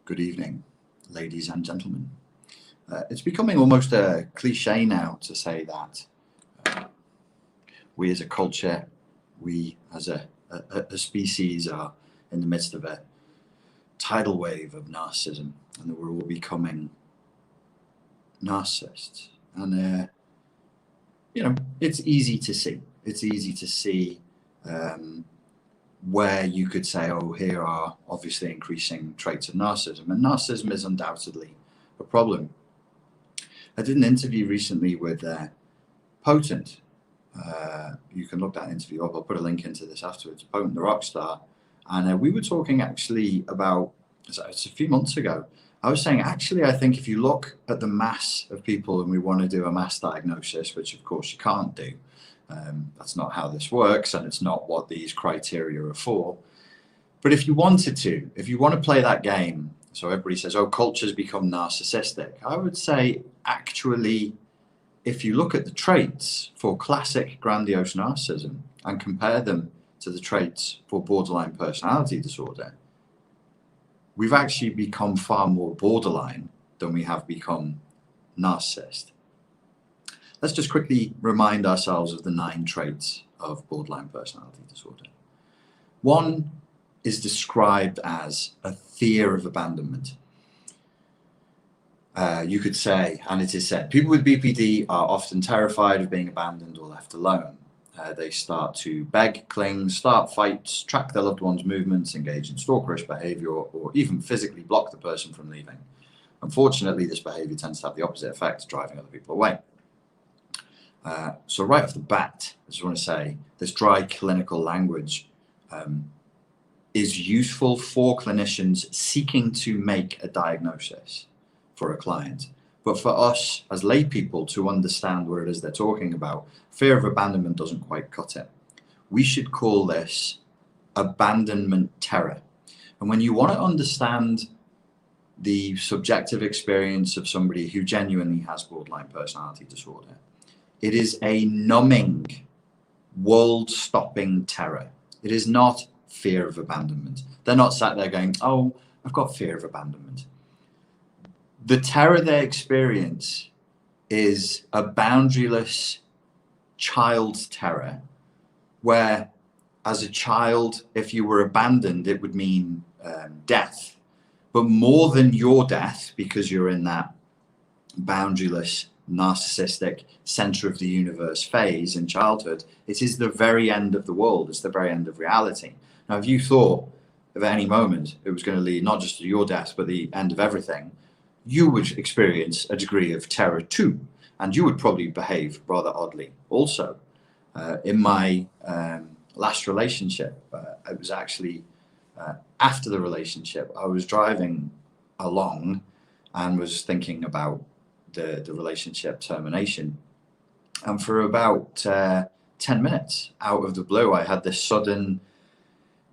Good evening, ladies and gentlemen. It's becoming almost a cliche now to say that we as a culture, we as a species are in the midst of a tidal wave of narcissism, and that we're all becoming narcissists. And it's easy to see. It's easy to see where you could say, oh, here are obviously increasing traits of narcissism. And narcissism is undoubtedly a problem. I did an interview recently with Potent. You can look that interview up. I'll put a link into this afterwards. Potent, the rock star. And we were talking actually about, it's a few months ago, I was saying, actually, I think if you look at the mass of people and we want to do a mass diagnosis, which of course you can't do, that's not how this works, and it's not what these criteria are for. But if you wanted to, if you want to play that game, so everybody says, oh, cultures become narcissistic. I would say, actually, if you look at the traits for classic grandiose narcissism and compare them to the traits for borderline personality disorder, we've actually become far more borderline than we have become narcissist. Let's just quickly remind ourselves of the 9 traits of borderline personality disorder. One is described as a fear of abandonment. You could say, and it is said, people with BPD are often terrified of being abandoned or left alone. They start to beg, cling, start fights, track their loved one's movements, engage in stalkerish behavior, or even physically block the person from leaving. Unfortunately, this behavior tends to have the opposite effect, driving other people away. So right off the bat, I just want to say this dry clinical language is useful for clinicians seeking to make a diagnosis for a client. But for us as lay people to understand what it is they're talking about, fear of abandonment doesn't quite cut it. We should call this abandonment terror. And when you want to understand the subjective experience of somebody who genuinely has borderline personality disorder, it is a numbing, world-stopping terror. It is not fear of abandonment. They're not sat there going, oh, I've got fear of abandonment. The terror they experience is a boundaryless child's terror, where as a child, if you were abandoned, it would mean death. But more than your death, because you're in that boundaryless, narcissistic center of the universe phase in childhood, it is the very end of the world. It's the very end of reality. Now, if you thought of any moment it was going to lead not just to your death, but the end of everything, you would experience a degree of terror too, and you would probably behave rather oddly also. In my last relationship, it was actually after the relationship, I was driving along and was thinking about the relationship termination. And for about 10 minutes out of the blue, I had this sudden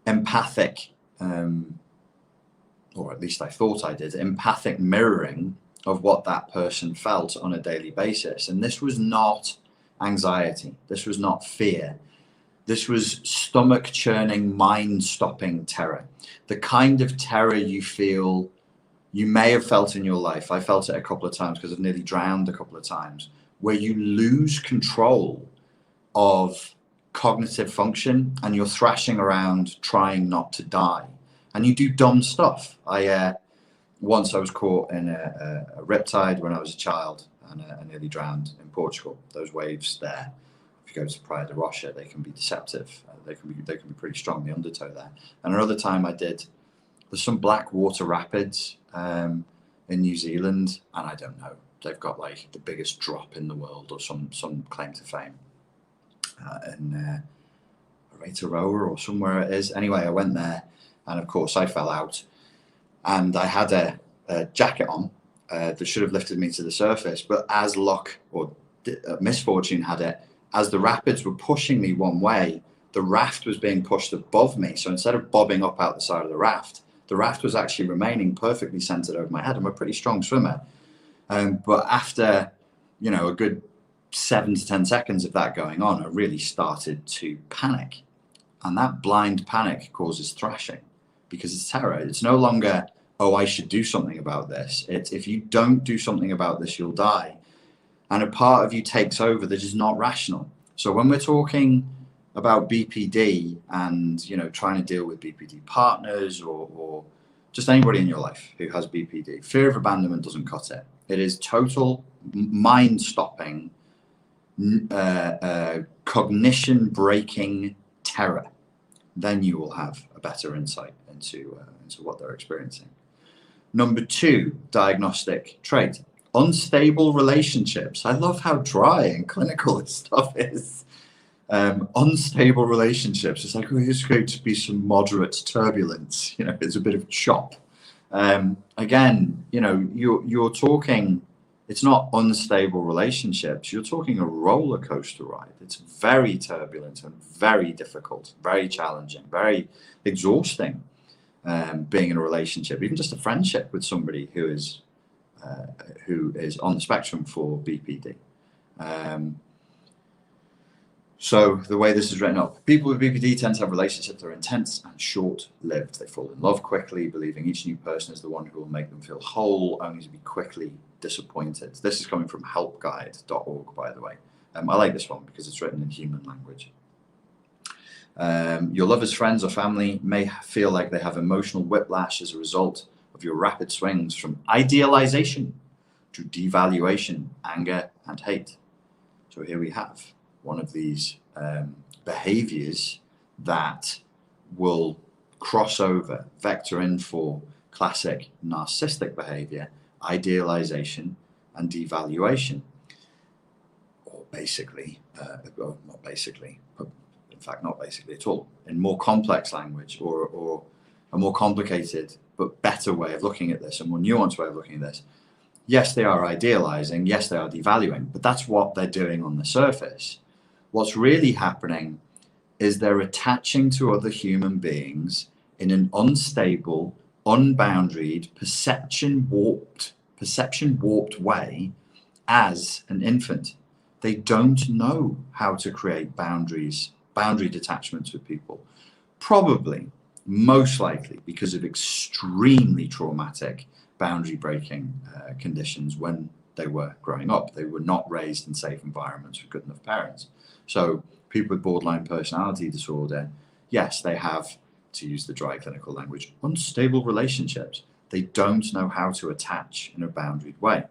empathic, or at least I thought I did, empathic mirroring of what that person felt on a daily basis. And this was not anxiety. This was not fear. This was stomach churning, mind stopping terror. The kind of terror you feel you may have felt in your life. I felt it a couple of times because I've nearly drowned a couple of times, where you lose control of cognitive function and you're thrashing around trying not to die. And you do dumb stuff. Once I was caught in a riptide when I was a child, and I nearly drowned in Portugal. Those waves there, if you go to Praia de Rocha, they can be deceptive. They can be pretty strong, the undertow there. And another time there's some black water rapids in New Zealand, and I don't know, they've got like the biggest drop in the world or some claim to fame. In Aotearoa or somewhere it is. Anyway, I went there, and of course I fell out, and I had a jacket on that should have lifted me to the surface, but as luck or misfortune had it, as the rapids were pushing me one way, the raft was being pushed above me. So instead of bobbing up out the side of the raft was actually remaining perfectly centered over my head. I'm a pretty strong swimmer, but after a good 7 to 10 seconds of that going on, I really started to panic. And that blind panic causes thrashing because it's terror. It's no longer oh, I should do something about this. It's if you don't do something about this, you'll die. And a part of you takes over that is not rational. So when we're talking about BPD and, you know, trying to deal with BPD partners or just anybody in your life who has BPD, fear of abandonment doesn't cut it. It is total mind-stopping, cognition-breaking terror. Then you will have a better insight into what they're experiencing. Number 2 diagnostic trait: unstable relationships. I love how dry and clinical this stuff is. Unstable relationships. It's like, oh, it's going to be some moderate turbulence. You know, it's a bit of chop. Again, you know, you're talking. It's not unstable relationships. You're talking a roller coaster ride. It's very turbulent and very difficult, very challenging, very exhausting. Being in a relationship, even just a friendship with somebody who is on the spectrum for BPD. So the way this is written up, people with BPD tend to have relationships that are intense and short-lived. They fall in love quickly, believing each new person is the one who will make them feel whole, only to be quickly disappointed. This is coming from helpguide.org, by the way. I like this one because it's written in human language. Your lovers, friends, or family may feel like they have emotional whiplash as a result of your rapid swings from idealization to devaluation, anger, and hate. So here we have one of these behaviors that will cross over, vector in for classic narcissistic behavior, idealization and devaluation. Or basically, well, not basically, but in fact, not basically at all, in more complex language or a more complicated but better way of looking at this, a more nuanced way of looking at this. Yes, they are idealizing, yes, they are devaluing, but that's what they're doing on the surface. What's really happening is they're attaching to other human beings in an unstable, unboundaried, perception warped way as an infant. They don't know how to create boundary detachments with people. Probably, most likely, because of extremely traumatic boundary breaking conditions when they were growing up. They were not raised in safe environments with good enough parents. So people with borderline personality disorder, yes, they have, to use the dry clinical language, unstable relationships. They don't know how to attach in a boundaried way.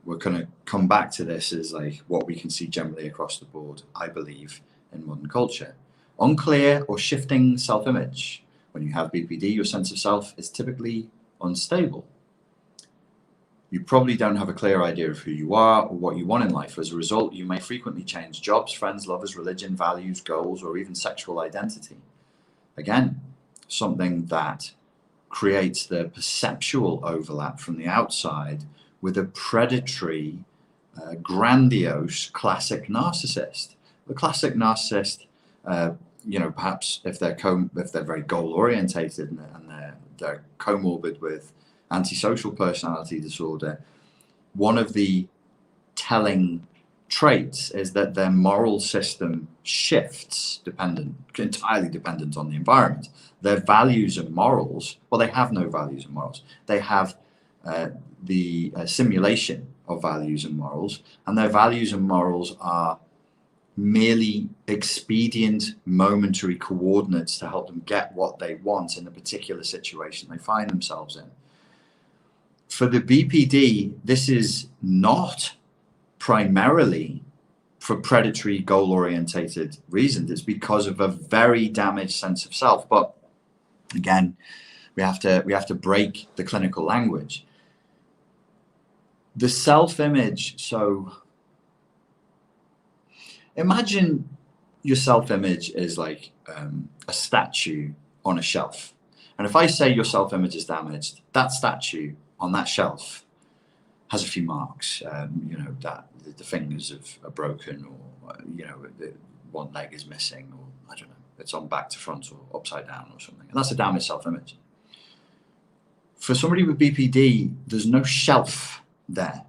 We're going to come back to this as like what we can see generally across the board, I believe, in modern culture. Unclear or shifting self-image. When you have BPD, your sense of self is typically unstable. You probably don't have a clear idea of who you are or what you want in life. As a result, you may frequently change jobs, friends, lovers, religion, values, goals, or even sexual identity. Again, something that creates the perceptual overlap from the outside with a predatory, grandiose, classic narcissist. The classic narcissist, you know, perhaps if they're very goal-orientated and they're comorbid with antisocial personality disorder, one of the telling traits is that their moral system shifts entirely dependent on the environment. Their values and morals, well, they have no values and morals. They have the simulation of values and morals, and their values and morals are merely expedient, momentary coordinates to help them get what they want in a particular situation they find themselves in. For the BPD, this is not primarily for predatory, goal-orientated reasons. It's because of a very damaged sense of self. But again, we have to break the clinical language. The self-image. So imagine your self-image is like a statue on a shelf. And if I say your self-image is damaged, that statue on that shelf has a few marks, you know, that the fingers are broken, or, you know, one leg is missing, or I don't know, it's on back to front or upside down or something. And that's a damaged self-image. For somebody with BPD, there's no shelf there.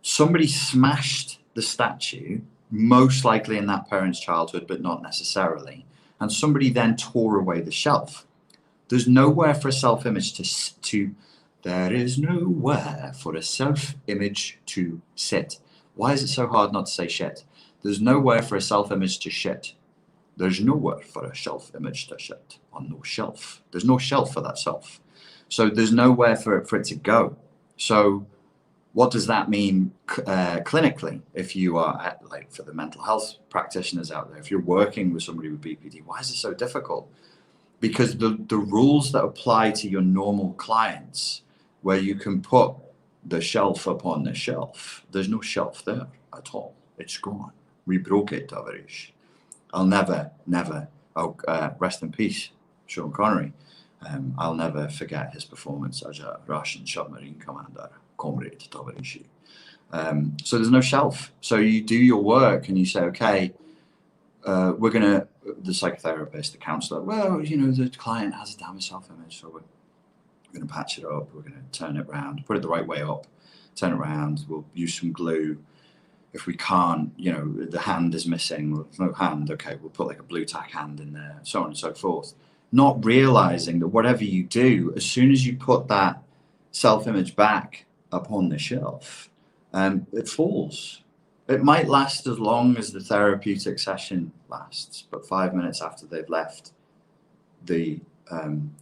Somebody smashed the statue, most likely in that parent's childhood, but not necessarily. And somebody then tore away the shelf. There's nowhere for a self-image there is nowhere for a self-image to sit. Why is it so hard not to say shit? There's nowhere for a self-image to shit. There's nowhere for a self-image to shit on no shelf. There's no shelf for that self. So there's nowhere for it to go. So what does that mean clinically? If you are like for the mental health practitioners out there, if you're working with somebody with BPD, why is it so difficult? Because the rules that apply to your normal clients, where you can put the shelf upon the shelf, there's no shelf there at all. It's gone. We broke it, average. I'll never, rest in peace, Sean Connery. I'll never forget his performance as a Russian submarine commander, Comrade Tavarishi. So there's no shelf. So you do your work and you say, okay, we're going to, the psychotherapist, the counselor, well, you know, the client has a damaged self-image, so we're going to patch it up, we're going to turn it around, put it the right way up, turn it around, we'll use some glue. If we can't, you know, the hand is missing, there's no hand, okay, we'll put like a blue tack hand in there, so on and so forth. Not realizing that whatever you do, as soon as you put that self-image back upon the shelf, it falls. It might last as long as the therapeutic session lasts, but 5 minutes after they've left the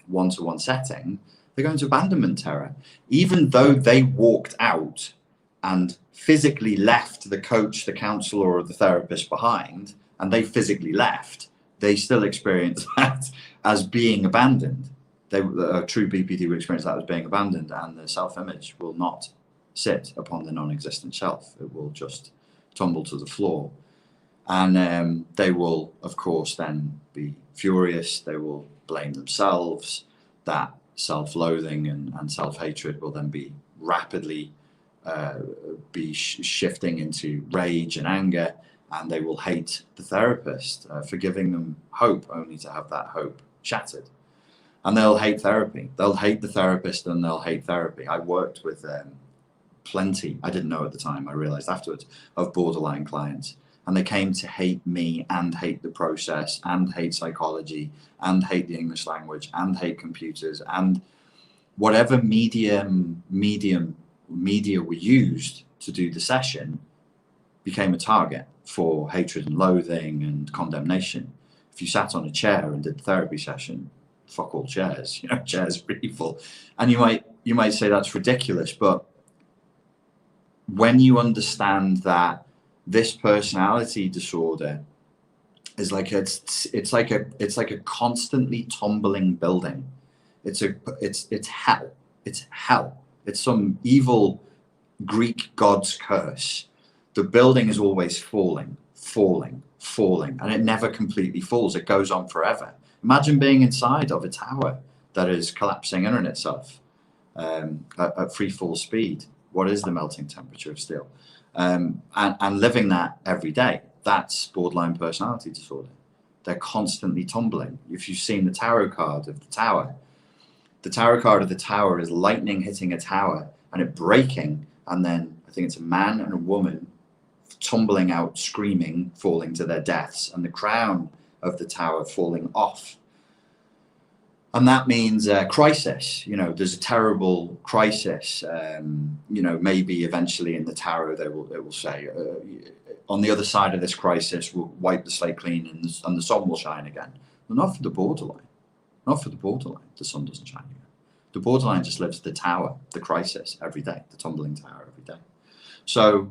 one-to-one setting, they go into abandonment terror. Even though they walked out and physically left the coach, the counselor, or the therapist behind, and they physically left, they still experience that as being abandoned. A true BPD will experience that as being abandoned, and the self-image will not sit upon the non-existent shelf. It will just tumble to the floor. And they will, of course, then be furious. They will blame themselves. That self-loathing and self-hatred will then be rapidly shifting into rage and anger, and they will hate the therapist for giving them hope, only to have that hope shattered. And they'll hate therapy. They'll hate the therapist, and they'll hate therapy. I worked with plenty, I didn't know at the time, I realized afterwards, of borderline clients. And they came to hate me and hate the process and hate psychology and hate the English language and hate computers, and whatever media were used to do the session became a target for hatred and loathing and condemnation. If you sat on a chair and did the therapy session, fuck all chairs, you know, chairs are evil. And you might say that's ridiculous, but when you understand that this personality disorder is like it's like a constantly tumbling building. It's hell. It's hell. It's some evil Greek god's curse. The building is always falling, and it never completely falls. It goes on forever. Imagine being inside of a tower that is collapsing in on itself at free fall speed. What is the melting temperature of steel? And living that every day. That's borderline personality disorder. They're constantly tumbling. If you've seen the tarot card of the tarot card of the tower is lightning hitting a tower and it breaking, and then I think it's a man and a woman tumbling out, screaming, falling to their deaths, and the crown of the tower falling off. And that means crisis. You know, there's a terrible crisis. You know, maybe eventually in the tarot it will say, on the other side of this crisis, we'll wipe the slate clean and the sun will shine again. But not for the borderline. Not for the borderline. The sun doesn't shine again. The borderline just lives the tower, the crisis every day, the tumbling tower every day. So,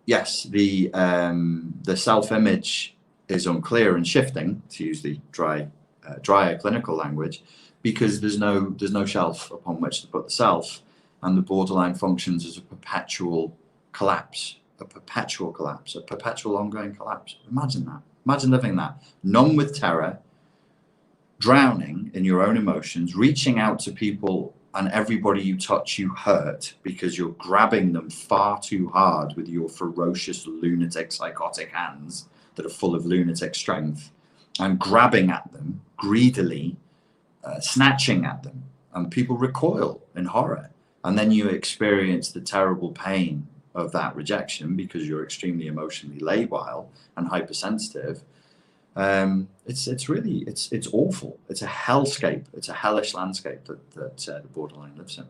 yes, the self-image is unclear and shifting, to use the drier clinical language, because there's no shelf upon which to put the self, and the borderline functions as a perpetual collapse, a perpetual ongoing collapse. Imagine that. Imagine living that, numb with terror, drowning in your own emotions, reaching out to people, and everybody you touch you hurt because you're grabbing them far too hard with your ferocious, lunatic, psychotic hands that are full of lunatic strength, and grabbing at them greedily, snatching at them, and people recoil in horror. And then you experience the terrible pain of that rejection because you're extremely emotionally labile and hypersensitive. It's awful. It's a hellscape. It's a hellish landscape that the borderline lives in.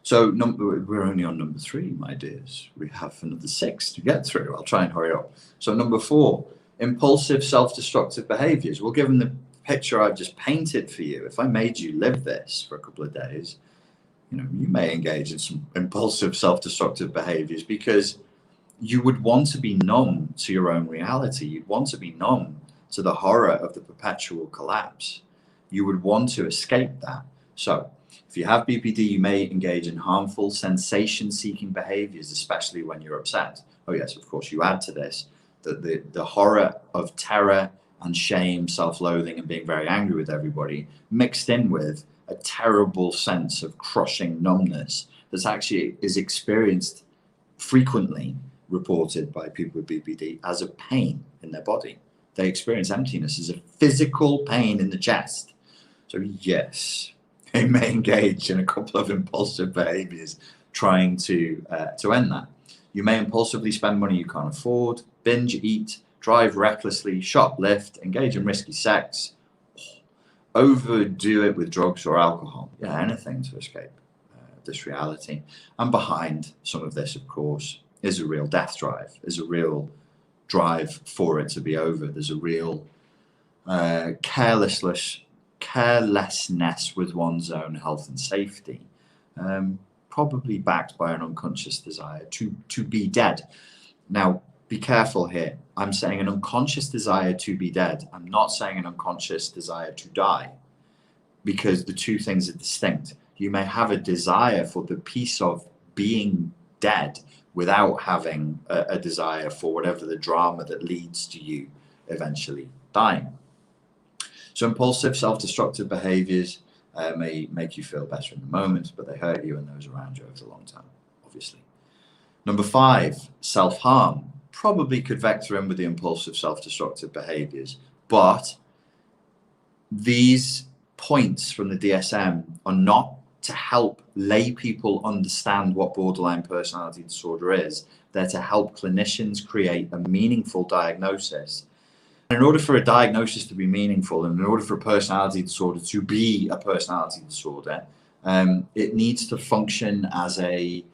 So we're only on number 3, my dears. We have another 6 to get through. I'll try and hurry up. So number 4, impulsive self-destructive behaviors. Well, given the picture I've just painted for you, if I made you live this for a couple of days, you may engage in some impulsive self-destructive behaviors because you would want to be numb to your own reality. You'd want to be numb to the horror of the perpetual collapse. You would want to escape that. So if you have BPD, you may engage in harmful sensation-seeking behaviors, especially when you're upset. Oh yes, of course, you add to this the horror of terror and shame, self-loathing, and being very angry with everybody, mixed in with a terrible sense of crushing numbness that actually is experienced frequently, reported by people with BPD, as a pain in their body. They experience emptiness as a physical pain in the chest. So yes, they may engage in a couple of impulsive behaviors trying to end that. You may impulsively spend money you can't afford, binge eat, drive recklessly, shoplift, engage in risky sex, overdo it with drugs or alcohol. Yeah, anything to escape this reality. And behind some of this, of course, is a real death drive, is a real drive for it to be over. There's a real carelessness with one's own health and safety, probably backed by an unconscious desire to be dead. Now, be careful here. I'm saying an unconscious desire to be dead. I'm not saying an unconscious desire to die, because the two things are distinct. You may have a desire for the peace of being dead without having a desire for whatever the drama that leads to you eventually dying. So impulsive self-destructive behaviors may make you feel better in the moment, but they hurt you and those around you over the long term, obviously. Number 5, self-harm. Probably could vector in with the impulsive self-destructive behaviors, but these points from the DSM are not to help lay people understand what borderline personality disorder is. They're to help clinicians create a meaningful diagnosis. And in order for a diagnosis to be meaningful, and in order for a personality disorder to be a personality disorder, it needs to function as a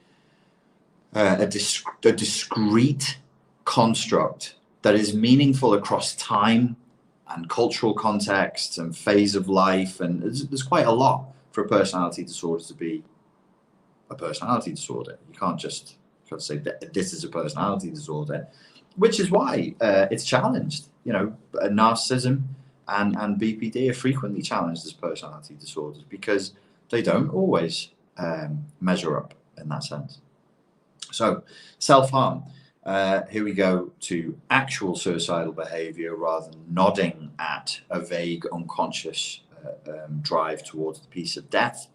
discrete construct that is meaningful across time and cultural context and phase of life. And there's quite a lot for a personality disorder to be a personality disorder. You can't just say that this is a personality disorder, which is why it's challenged. Narcissism and BPD are frequently challenged as personality disorders because they don't always measure up in that sense. So self-harm. Here we go to actual suicidal behavior rather than nodding at a vague unconscious drive towards the peace of death.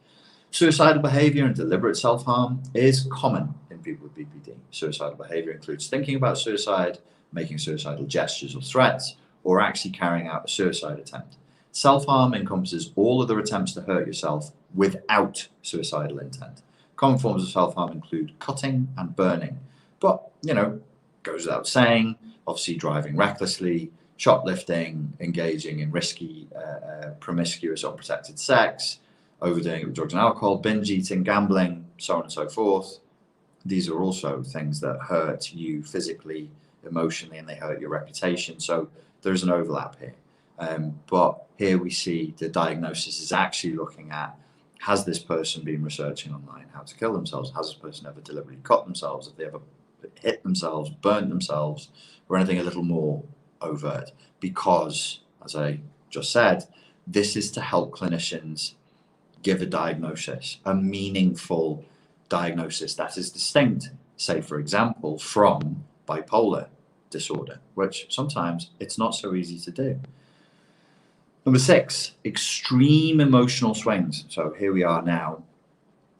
Suicidal behavior and deliberate self-harm is common in people with BPD. Suicidal behavior includes thinking about suicide, making suicidal gestures or threats, or actually carrying out a suicide attempt. Self-harm encompasses all other attempts to hurt yourself without suicidal intent. Common forms of self-harm include cutting and burning. But, goes without saying, obviously driving recklessly, shoplifting, engaging in risky, promiscuous, unprotected sex, overdoing it with drugs and alcohol, binge eating, gambling, so on and so forth. These are also things that hurt you physically, emotionally, and they hurt your reputation. So there's an overlap here. But here we see the diagnosis is actually looking at, has this person been researching online how to kill themselves? Has this person ever deliberately cut themselves? Have they ever hit themselves, burnt themselves, or anything a little more overt? Because, as I just said, this is to help clinicians give a diagnosis, a meaningful diagnosis that is distinct, say, for example, from bipolar disorder, which sometimes it's not so easy to do. Number 6, extreme emotional swings. So here we are now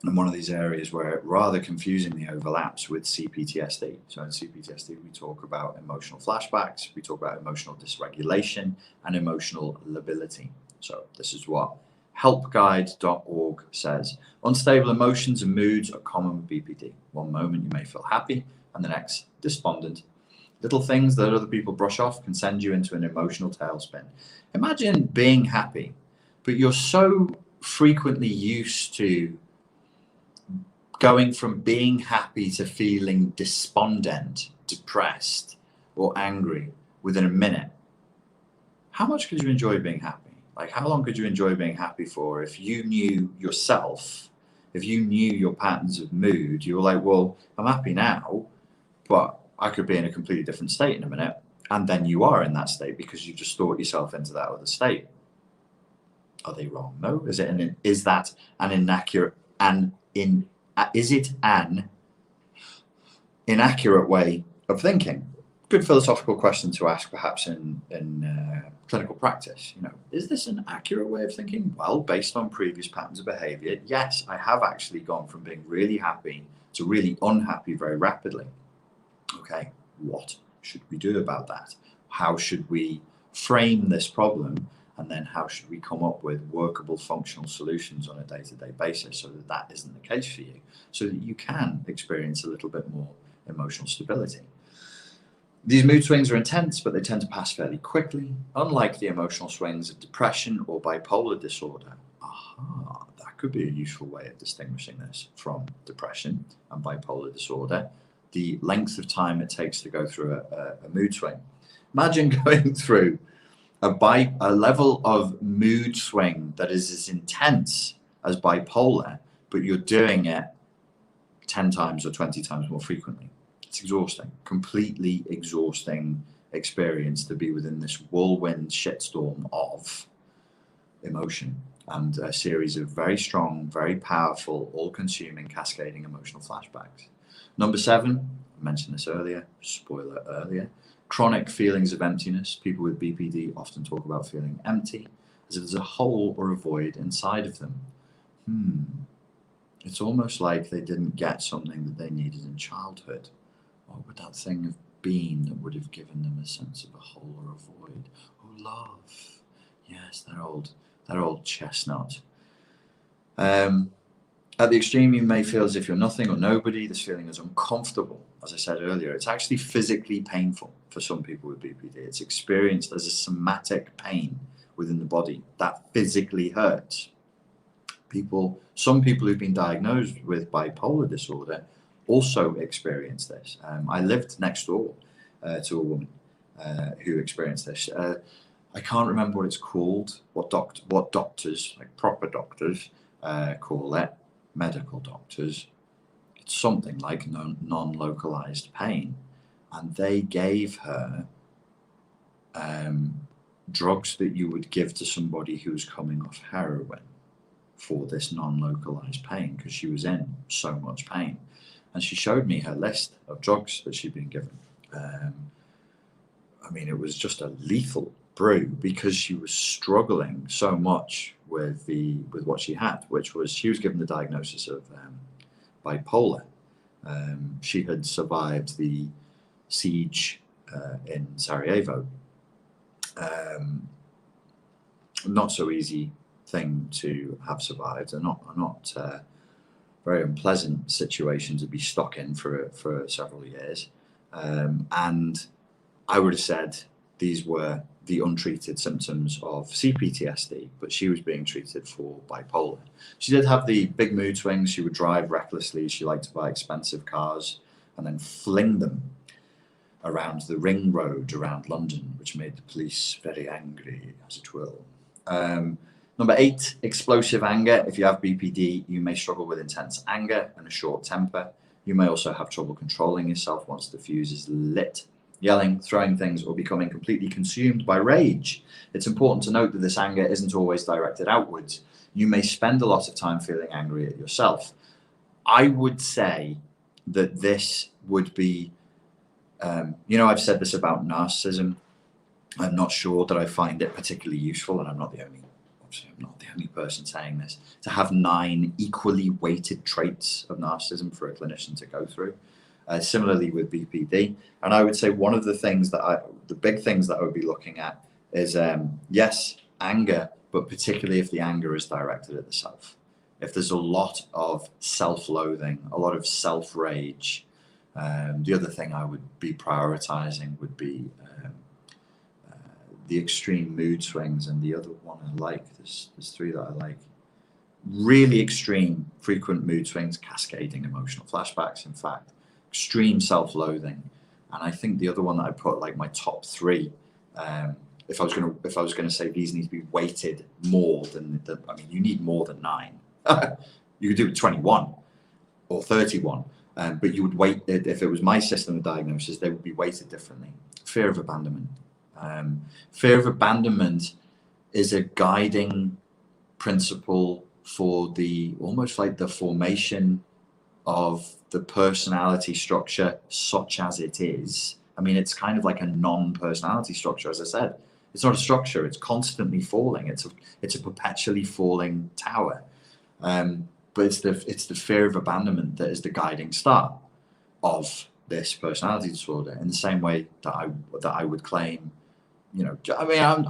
in one of these areas where it rather confusingly overlaps with CPTSD. So in CPTSD, we talk about emotional flashbacks, we talk about emotional dysregulation and emotional lability. So this is what helpguide.org says. Unstable emotions and moods are common with BPD. One moment you may feel happy and the next despondent. Little things that other people brush off can send you into an emotional tailspin. Imagine being happy, but you're so frequently used to going from being happy to feeling despondent, depressed, or angry within a minute. How much could you enjoy being happy? Like, how long could you enjoy being happy for if you knew yourself, if you knew your patterns of mood? You were like, well, I'm happy now, but I could be in a completely different state in a minute. And then you are in that state because you just thought yourself into that other state. Are they wrong? No. Is it an inaccurate way of thinking? Good philosophical question to ask, perhaps in clinical practice. Is this an accurate way of thinking? Well, based on previous patterns of behavior, yes, I have actually gone from being really happy to really unhappy very rapidly. Okay, what should we do about that? How should we frame this problem? And then how should we come up with workable functional solutions on a day-to-day basis so that that isn't the case for you, so that you can experience a little bit more emotional stability? These mood swings are intense, but they tend to pass fairly quickly, unlike the emotional swings of depression or bipolar disorder. Aha, that could be a useful way of distinguishing this from depression and bipolar disorder. The length of time it takes to go through a mood swing. Imagine going through a level of mood swing that is as intense as bipolar, but you're doing it 10 times or 20 times more frequently. It's exhausting, completely exhausting experience to be within this whirlwind shitstorm of emotion and a series of very strong, very powerful, all-consuming, cascading emotional flashbacks. Number 7, I mentioned this earlier, spoiler earlier, chronic feelings of emptiness. People with BPD often talk about feeling empty, as if there's a hole or a void inside of them. It's almost like they didn't get something that they needed in childhood. What would that thing have been that would have given them a sense of a hole or a void? Oh, love. Yes, that old chestnut. At the extreme, you may feel as if you're nothing or nobody. This feeling is uncomfortable. As I said earlier, it's actually physically painful for some people with BPD. It's experienced as a somatic pain within the body that physically hurts. Some people who've been diagnosed with bipolar disorder also experience this. I lived next door to a woman who experienced this. I can't remember what it's called, what doctors, like proper doctors, call it. Medical doctors, it's something like non-localized pain, and they gave her drugs that you would give to somebody who's coming off heroin for this non-localized pain, because she was in so much pain. And she showed me her list of drugs that she'd been given. It was just a lethal brew, because she was struggling so much with what she had, which was she was given the diagnosis of bipolar. She had survived the siege in Sarajevo. Not so easy thing to have survived, and not very unpleasant situation to be stuck in for several years. And I would have said these were the untreated symptoms of CPTSD, but she was being treated for bipolar. She did have the big mood swings. She would drive recklessly. She liked to buy expensive cars and then fling them around the ring road around London, which made the police very angry, as it will. Number 8, explosive anger. If you have BPD, you may struggle with intense anger and a short temper. You may also have trouble controlling yourself once the fuse is lit. Yelling, throwing things, or becoming completely consumed by rage. It's important to note that this anger isn't always directed outwards. You may spend a lot of time feeling angry at yourself. I would say that this would be, I've said this about narcissism. I'm not sure that I find it particularly useful, and I'm not the only person saying this, to have 9 equally weighted traits of narcissism for a clinician to go through. Similarly with BPD, and I would say one of the big things that I would be looking at is yes, anger, but particularly if the anger is directed at the self. If there's a lot of self-loathing, a lot of self-rage, The other thing I would be prioritizing would be the extreme mood swings, and the other one I like, there's three that I like. Really extreme, frequent mood swings, cascading emotional flashbacks, in fact, extreme self-loathing. And I think the other one that I put like my top three, if I was gonna say these need to be weighted more than I mean, you need more than 9. You could do it 21 or 31, but you would weight it. If it was my system of diagnosis, they would be weighted differently. Fear of abandonment. Fear of abandonment is a guiding principle for almost like the formation of the personality structure such as it is. I mean, it's kind of like a non-personality structure, as I said. It's not a structure, it's constantly falling. It's a perpetually falling tower. But it's the fear of abandonment that is the guiding star of this personality disorder, in the same way that I would claim, you know, I mean, I'm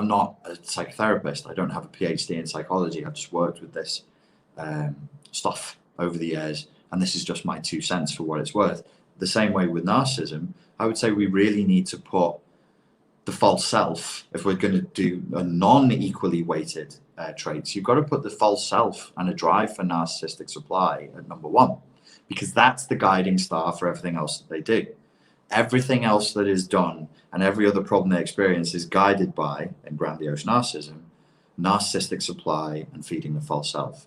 not a psychotherapist. I don't have a PhD in psychology. I've just worked with this stuff over the years, and this is just my 2 cents for what it's worth. The same way with narcissism, I would say we really need to put the false self, if we're going to do a non-equally weighted traits, you've got to put the false self and a drive for narcissistic supply at number 1, because that's the guiding star for everything else that they do. Everything else that is done and every other problem they experience is guided by, in grandiose narcissism, narcissistic supply and feeding the false self.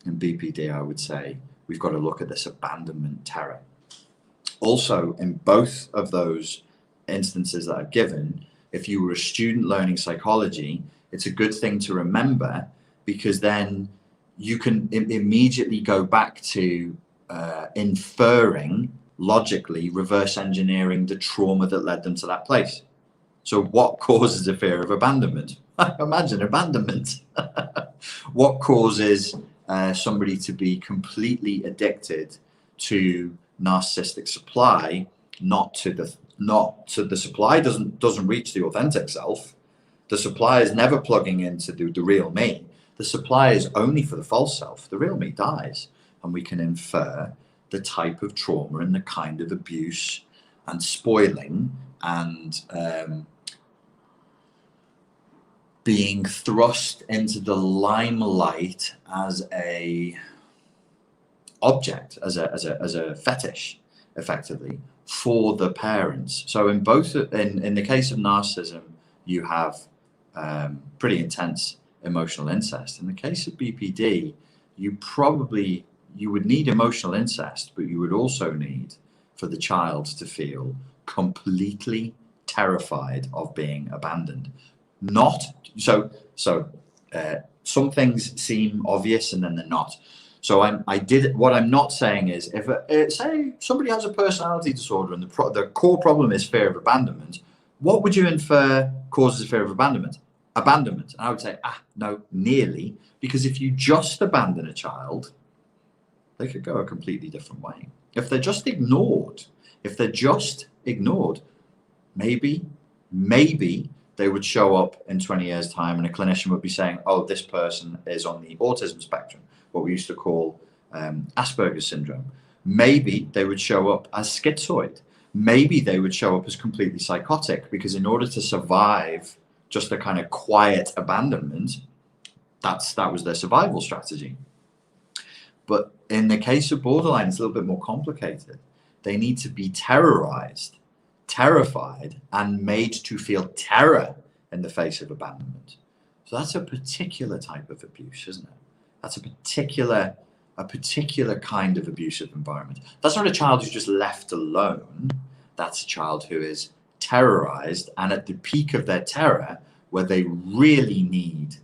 In BPD, I would say we've got to look at this abandonment terror. Also, in both of those instances that I've given, if you were a student learning psychology, it's a good thing to remember, because then you can immediately go back to inferring, logically reverse engineering the trauma that led them to that place. So what causes a fear of abandonment? Imagine abandonment. What causes somebody to be completely addicted to narcissistic supply? Not to the supply doesn't reach the authentic self. The supply is never plugging into the real me. The supply is only for the false self. The real me dies, and we can infer the type of trauma and the kind of abuse and spoiling and being thrust into the limelight as a object, as a fetish, effectively, for the parents. So in the case of narcissism, you have pretty intense emotional incest. In the case of BPD, you would need emotional incest, but you would also need for the child to feel completely terrified of being abandoned. Some things seem obvious and then they're not. So what I'm not saying is, if say somebody has a personality disorder and the core problem is fear of abandonment, what would you infer causes fear of abandonment? Abandonment. And I would say, no, nearly, because if you just abandon a child, they could go a completely different way. If they're just ignored, maybe they would show up in 20 years' time and a clinician would be saying, oh, this person is on the autism spectrum, what we used to call Asperger's syndrome. Maybe they would show up as schizoid. Maybe they would show up as completely psychotic, because in order to survive just a kind of quiet abandonment, that was their survival strategy. But in the case of borderline, it's a little bit more complicated. They need to be terrorized, terrified, and made to feel terror in the face of abandonment. So that's a particular type of abuse, isn't it? That's a particular kind of abusive environment. That's not a child who's just left alone. That's a child who is terrorized and at the peak of their terror, where they really need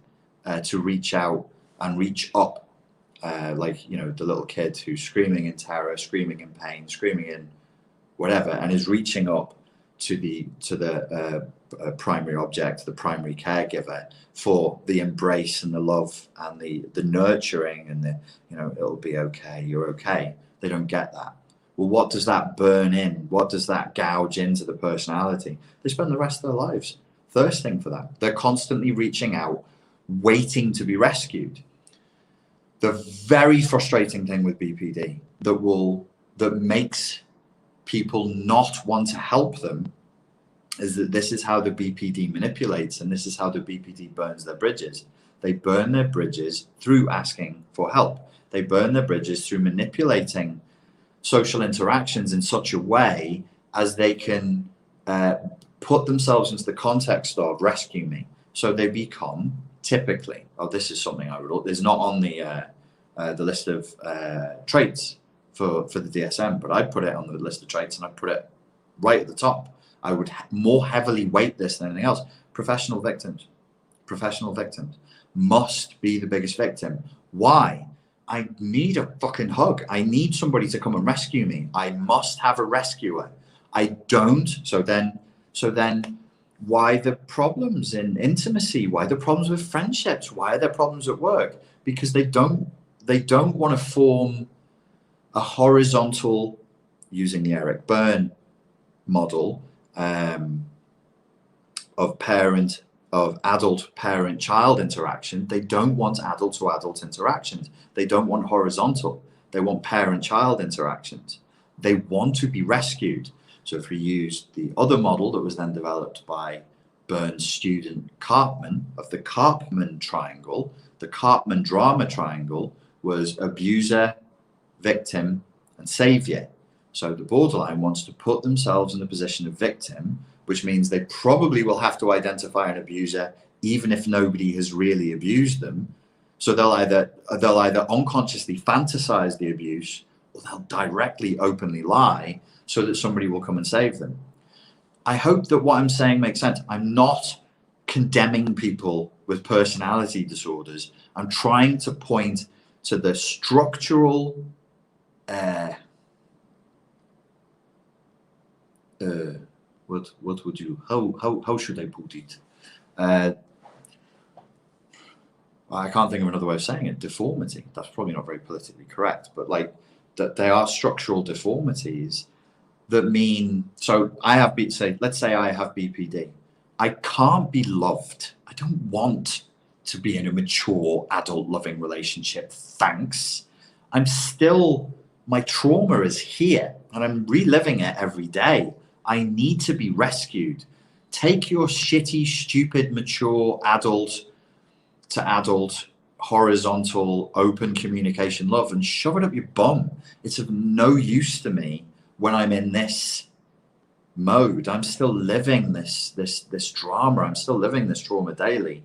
to reach out and reach up. Like, you know, the little kid who's screaming in terror, screaming in pain, screaming in whatever, and is reaching up to the primary object, the primary caregiver, for the embrace and the love and the nurturing and the, you know, it'll be okay, you're okay. They don't get that. Well, what does that burn in? What does that gouge into the personality? They spend the rest of their lives thirsting for that. They're constantly reaching out, waiting to be rescued. The very frustrating thing with BPD that will that makes people not want to help them is that this is how the BPD manipulates, and this is how the BPD burns their bridges. They burn their bridges through asking for help. They burn their bridges through manipulating social interactions in such a way as they can put themselves into the context of rescue me. So they become typically, oh, this is something I wrote, it's not on the list of traits for the DSM, but I'd put it on the list of traits, and I'd put it right at the top. I would more heavily weight this than anything else. Professional victims must be the biggest victim. Why? I need a fucking hug. I need somebody to come and rescue me. I must have a rescuer. I don't. So then why the problems in intimacy? Why the problems with friendships? Why are there problems at work? Because they don't want to form a horizontal, using the Eric Berne model, of adult parent child interaction. They don't want adult to adult interactions. They don't want horizontal. They want parent child interactions. They want to be rescued. So if we use the other model that was then developed by Berne's student Karpman, of the Karpman triangle, the Karpman drama triangle was abuser, victim, and savior. So the borderline wants to put themselves in the position of victim, which means they probably will have to identify an abuser even if nobody has really abused them. So they'll either unconsciously fantasize the abuse, or they'll directly openly lie so that somebody will come and save them. I hope that what I'm saying makes sense. I'm not condemning people with personality disorders. I'm trying to point to the structural what would you, how should I put it? I can't think of another way of saying it. Deformity. That's probably not very politically correct, but like that they are structural deformities that mean, so I have, let's say I have BPD. I can't be loved. I don't want to be in a mature adult loving relationship. Thanks. My trauma is here and I'm reliving it every day. I need to be rescued. Take your shitty, stupid, mature adult to adult, horizontal, open communication love and shove it up your bum. It's of no use to me when I'm in this mode. I'm still living this drama. I'm still living this trauma daily.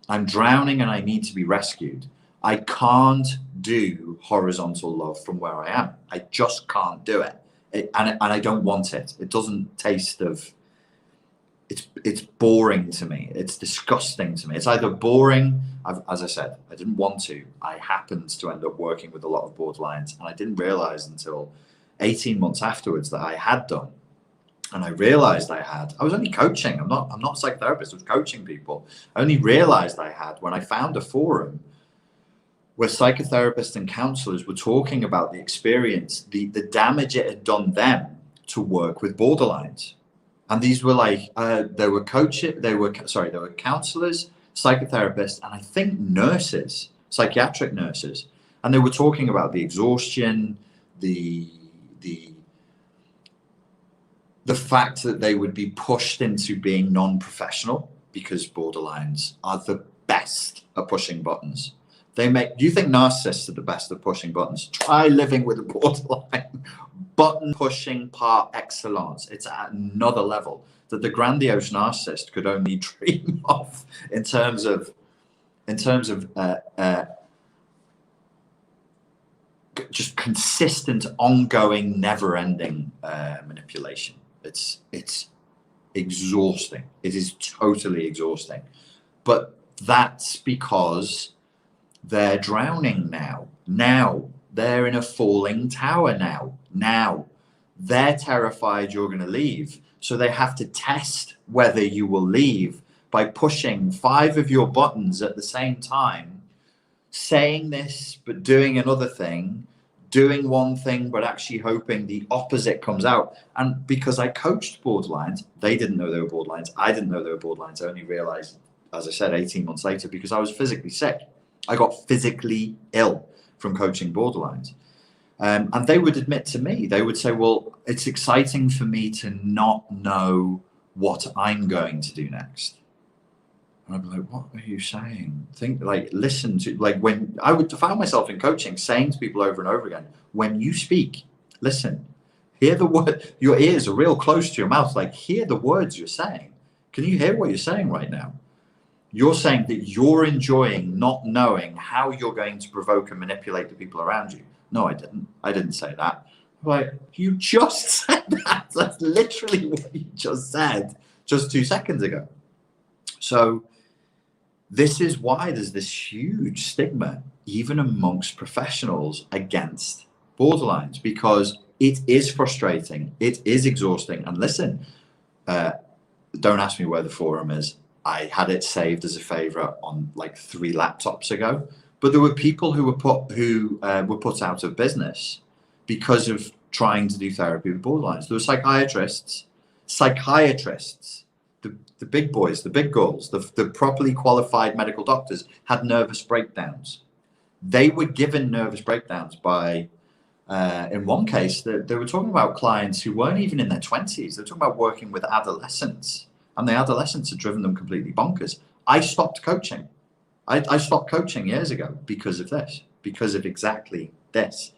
I'm drowning and I need to be rescued. I can't do horizontal love from where I am. I just can't do it. And I don't want it. It doesn't taste of, it's boring to me. It's disgusting to me. It's either boring, as I said, I didn't want to. I happened to end up working with a lot of borderlines, and I didn't realize until 18 months afterwards that I had done. And I realized I was only coaching. I'm not a psychotherapist. I was coaching people. I only realized I had when I found a forum where psychotherapists and counselors were talking about the experience, the damage it had done them to work with borderlines. And these were like, there were counselors, psychotherapists, and I think nurses, psychiatric nurses. And they were talking about the exhaustion, the fact that they would be pushed into being non-professional because borderlines are the best at pushing buttons. Do you think narcissists are the best at pushing buttons? Try living with a borderline. Button pushing par excellence. It's at another level that the grandiose narcissist could only dream of in terms of just consistent, ongoing, never-ending manipulation. It's exhausting. It is totally exhausting. But that's because they're drowning now. Now they're in a falling tower now they're terrified you're going to leave. So they have to test whether you will leave by pushing 5 of your buttons at the same time, saying this, but doing another thing, doing one thing, but actually hoping the opposite comes out. And because I coached borderlines, they didn't know they were borderlines. I didn't know they were borderlines. I only realized, as I said, 18 months later, because I was physically sick. I got physically ill from coaching borderlines. And they would admit to me, they would say, well, it's exciting for me to not know what I'm going to do next. And I'd be like, what are you saying? Listen to, when I would find myself in coaching, saying to people over and over again, when you speak, listen, hear the word, your ears are real close to your mouth, hear the words you're saying. Can you hear what you're saying right now? You're saying that you're enjoying not knowing how you're going to provoke and manipulate the people around you. No, I didn't. I didn't say that. Like, you just said that. That's literally what you just said just 2 seconds ago. So this is why there's this huge stigma, even amongst professionals, against borderlines, because it is frustrating. It is exhausting. And listen, don't ask me where the forum is. I had it saved as a favorite on 3 laptops ago, but there were people who were put out of business because of trying to do therapy with borderlines. There were psychiatrists, the big boys, the big girls, the properly qualified medical doctors had nervous breakdowns. They were given nervous breakdowns by, in one case, they were talking about clients who weren't even in their 20s. They were talking about working with adolescents. And the adolescents had driven them completely bonkers. I stopped coaching. I stopped coaching years ago because of this, because of exactly this.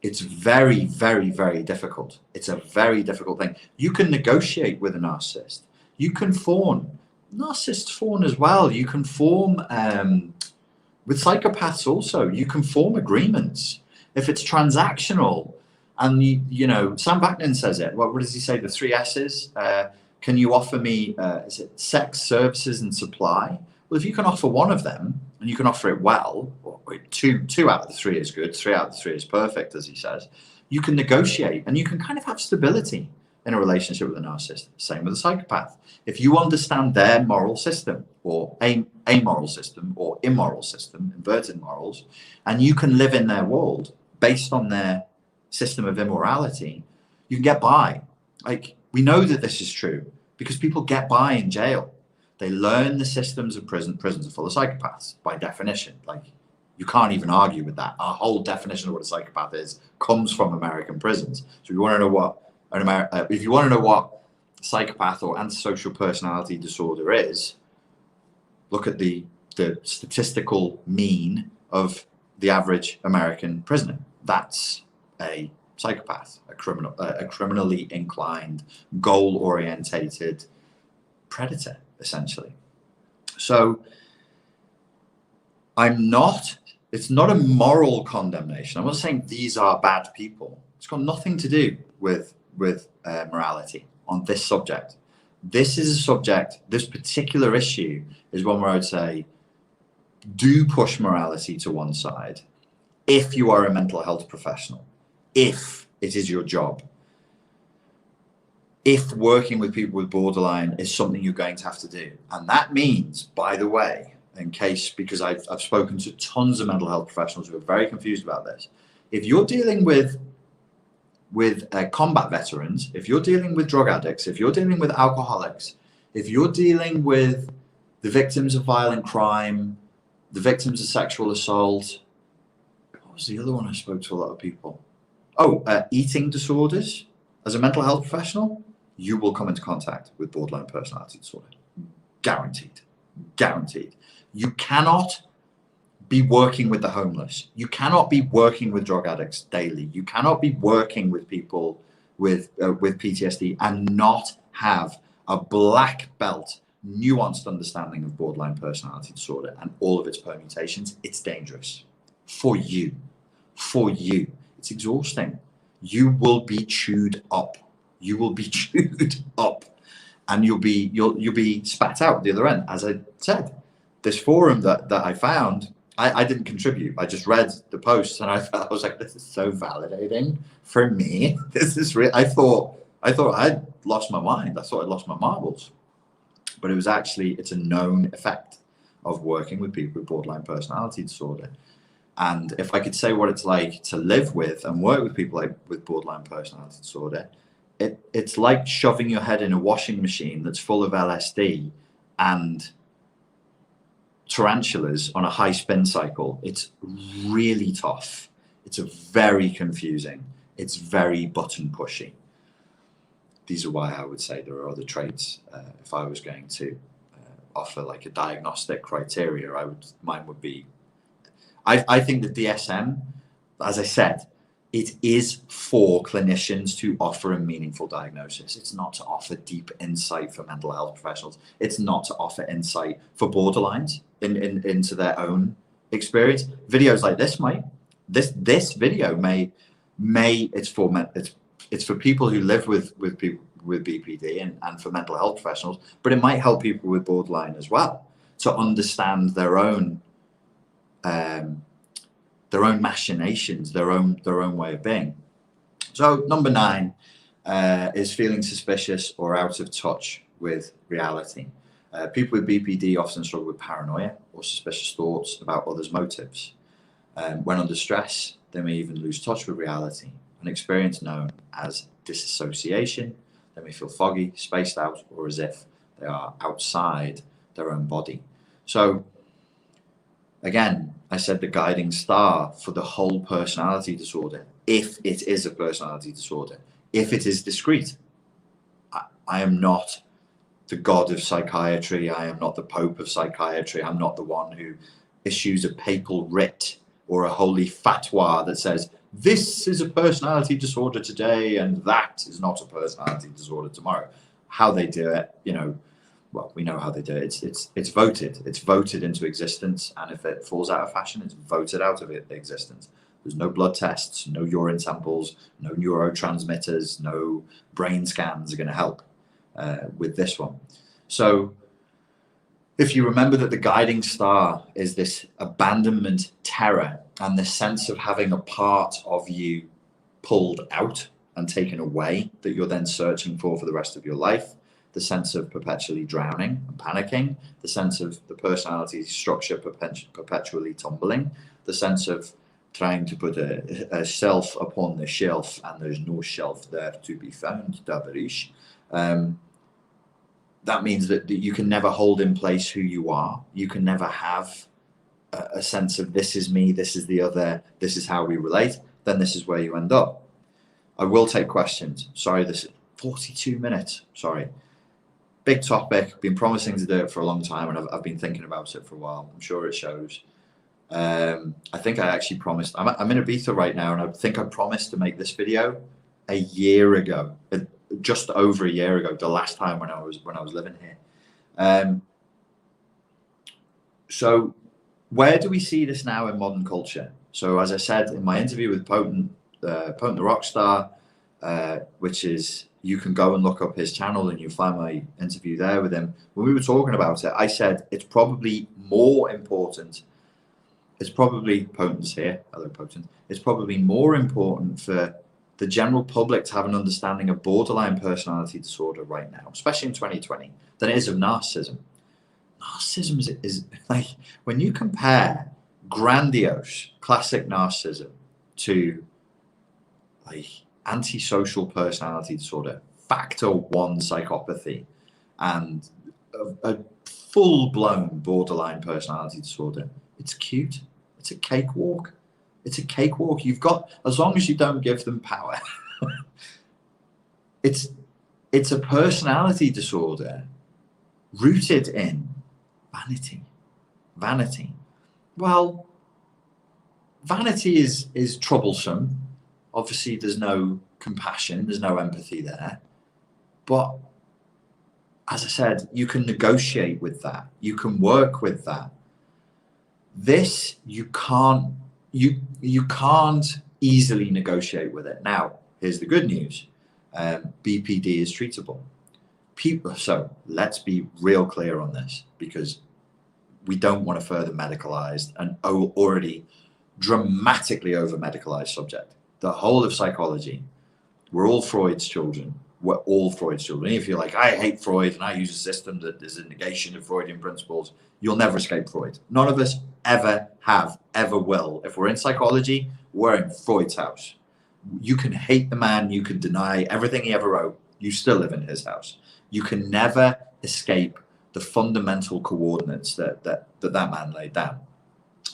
It's very, very, very difficult. It's a very difficult thing. You can negotiate with a narcissist. You can fawn. Narcissists fawn as well. You can form, with psychopaths also, you can form agreements. If it's transactional, and you know, Sam Vaknin says it. What does he say? The 3 S's. Can you offer me, is it sex, services, and supply? Well, if you can offer one of them, and you can offer it well, or two out of the 3 is good, 3 out of the 3 is perfect, as he says, you can negotiate, and you can kind of have stability in a relationship with a narcissist. Same with a psychopath. If you understand their moral system, or amoral system, or immoral system, inverted morals, and you can live in their world based on their system of immorality, you can get by. We know that this is true because people get by in jail. They learn the systems of prison. Prisons are full of psychopaths by definition. You can't even argue with that. Our whole definition of what a psychopath is comes from American prisons. So if you want to know what psychopath or antisocial personality disorder is, look at the statistical mean of the average American prisoner. That's a psychopath, a criminally inclined, goal-orientated predator, essentially. So it's not a moral condemnation. I'm not saying these are bad people. It's got nothing to do with morality on this subject. This is a subject, this particular issue is one where I would say, do push morality to one side if you are a mental health professional. If it is your job, if working with people with borderline is something you're going to have to do. And that means, by the way, because I've spoken to tons of mental health professionals who are very confused about this. If you're dealing with combat veterans, if you're dealing with drug addicts, if you're dealing with alcoholics, if you're dealing with the victims of violent crime, the victims of sexual assault, what was the other one I spoke to a lot of people? Eating disorders. As a mental health professional, you will come into contact with borderline personality disorder. Guaranteed. Guaranteed. You cannot be working with the homeless. You cannot be working with drug addicts daily. You cannot be working with people with PTSD and not have a black belt, nuanced understanding of borderline personality disorder and all of its permutations. It's dangerous for you. For you. It's exhausting. You will be chewed up. You will be chewed up, and you'll be spat out the other end. As I said, this forum that I found, I didn't contribute. I just read the posts, and I was like, this is so validating for me. This is real. I thought I'd lost my mind. I thought I'd lost my marbles, but it was actually, it's a known effect of working with people with borderline personality disorder. And if I could say what it's like to live with and work with people with borderline personality disorder, it's like shoving your head in a washing machine that's full of LSD and tarantulas on a high spin cycle. It's really tough. It's a very confusing. It's very button pushy. These are why I would say there are other traits. If I was going to offer like a diagnostic criteria, mine would be, I think the DSM, as I said, it is for clinicians to offer a meaningful diagnosis. It's not to offer deep insight for mental health professionals. It's not to offer insight for borderlines into their own experience. Videos like this this video may it's for people who live with people with BPD and for mental health professionals, but it might help people with borderline as well to understand their own machinations, their own way of being. So number 9 is feeling suspicious or out of touch with reality. People with BPD often struggle with paranoia or suspicious thoughts about others' motives. When under stress, they may even lose touch with reality, an experience known as dissociation. They may feel foggy, spaced out, or as if they are outside their own body. So again, I said the guiding star for the whole personality disorder, if it is a personality disorder, if it is discrete. I am not the god of psychiatry. I am not the pope of psychiatry. I'm not the one who issues a papal writ or a holy fatwa that says, this is a personality disorder today and that is not a personality disorder tomorrow. How they do it, well, we know how they do it. It's voted. It's voted into existence, and if it falls out of fashion, it's voted out of existence. There's no blood tests, no urine samples, no neurotransmitters, no brain scans are going to help with this one. So if you remember that the guiding star is this abandonment terror and the sense of having a part of you pulled out and taken away that you're then searching for the rest of your life, the sense of perpetually drowning and panicking, the sense of the personality structure perpetually tumbling, the sense of trying to put a self upon the shelf and there's no shelf there to be found, Dabarish. That means that you can never hold in place who you are. You can never have a sense of this is me, this is the other, this is how we relate. Then this is where you end up. I will take questions. Sorry, this is 42 minutes. Sorry. Big topic. Been promising to do it for a long time, and I've been thinking about it for a while. I'm sure it shows. I think I actually promised. I'm in Ibiza right now, and I think I promised to make this video a year ago, just over a year ago, the last time when I was living here. So where do we see this now in modern culture? So as I said in my interview with Potent the Rockstar, which is, you can go and look up his channel and you'll find my interview there with him. When we were talking about it, I said it's probably more important. It's probably, Potent's here, hello Potent. It's probably more important for the general public to have an understanding of borderline personality disorder right now, especially in 2020, than it is of narcissism. Narcissism is like, when you compare grandiose classic narcissism to like antisocial personality disorder, factor 1 psychopathy, and a full-blown borderline personality disorder, it's cute. It's a cakewalk. It's a cakewalk. You've got, as long as you don't give them power. it's a personality disorder rooted in vanity. Well, vanity is troublesome. Obviously, there's no compassion, there's no empathy there. But as I said, you can negotiate with that. You can work with that. This, you can't easily negotiate with it. Now, here's the good news. BPD is treatable. So let's be real clear on this, because we don't want a further medicalized and already dramatically over-medicalized subject. The whole of psychology, we're all Freud's children. We're all Freud's children. If you're like, I hate Freud and I use a system that is a negation of Freudian principles, you'll never escape Freud. None of us ever have, ever will. If we're in psychology, we're in Freud's house. You can hate the man, you can deny everything he ever wrote, you still live in his house. You can never escape the fundamental coordinates that man laid down.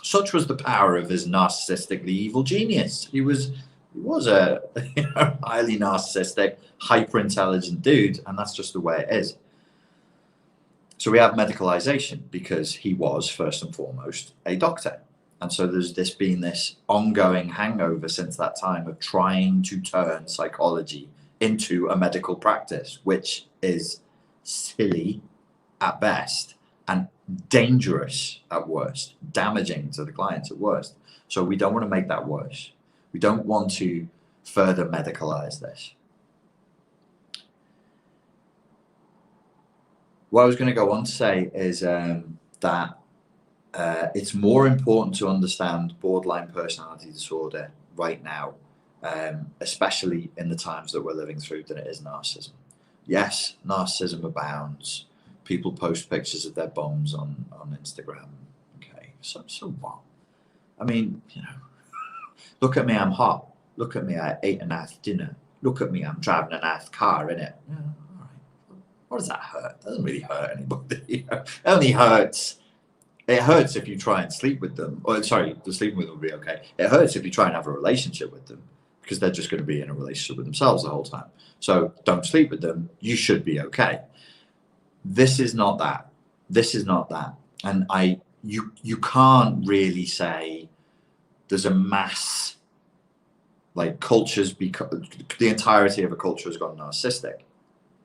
Such was the power of his narcissistically evil genius. He was a highly narcissistic, hyper-intelligent dude, and that's just the way it is. So we have medicalization because he was, first and foremost, a doctor. And so there's been this ongoing hangover since that time of trying to turn psychology into a medical practice, which is silly at best and dangerous at worst, damaging to the clients at worst. So we don't want to make that worse. We don't want to further medicalize this. What I was going to go on to say is that it's more important to understand borderline personality disorder right now, especially in the times that we're living through, than it is narcissism. Yes, narcissism abounds. People post pictures of their bums on Instagram. Okay, so what? I mean, look at me, I'm hot. Look at me, I ate a nice dinner. Look at me, I'm driving a nice car, innit? Yeah, all right. What does that hurt? It doesn't really hurt anybody. It only hurts. It hurts if you try and sleep with them. Or sorry, the sleeping with them will be okay. It hurts if you try and have a relationship with them, because they're just going to be in a relationship with themselves the whole time. So don't sleep with them. You should be okay. This is not that. This is not that. And you can't really say there's a mass, like, cultures, because the entirety of a culture has gone narcissistic.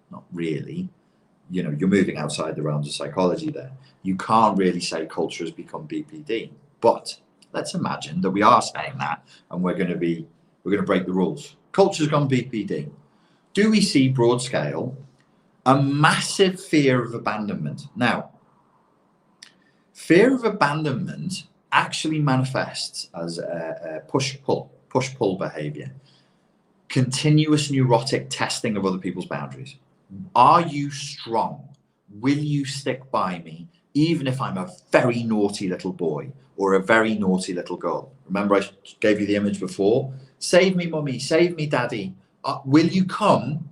Not really. You're moving outside the realms of psychology there. You can't really say culture has become BPD. But let's imagine that we are saying that, and we're going to break the rules. Culture's gone BPD. Do we see broad scale a massive fear of abandonment? Now, fear of abandonment actually manifests as a push-pull behavior, continuous neurotic testing of other people's boundaries. Are you strong? Will you stick by me, even if I'm a very naughty little boy or a very naughty little girl? Remember, I gave you the image before. Save me, mummy. Save me, daddy. Will you come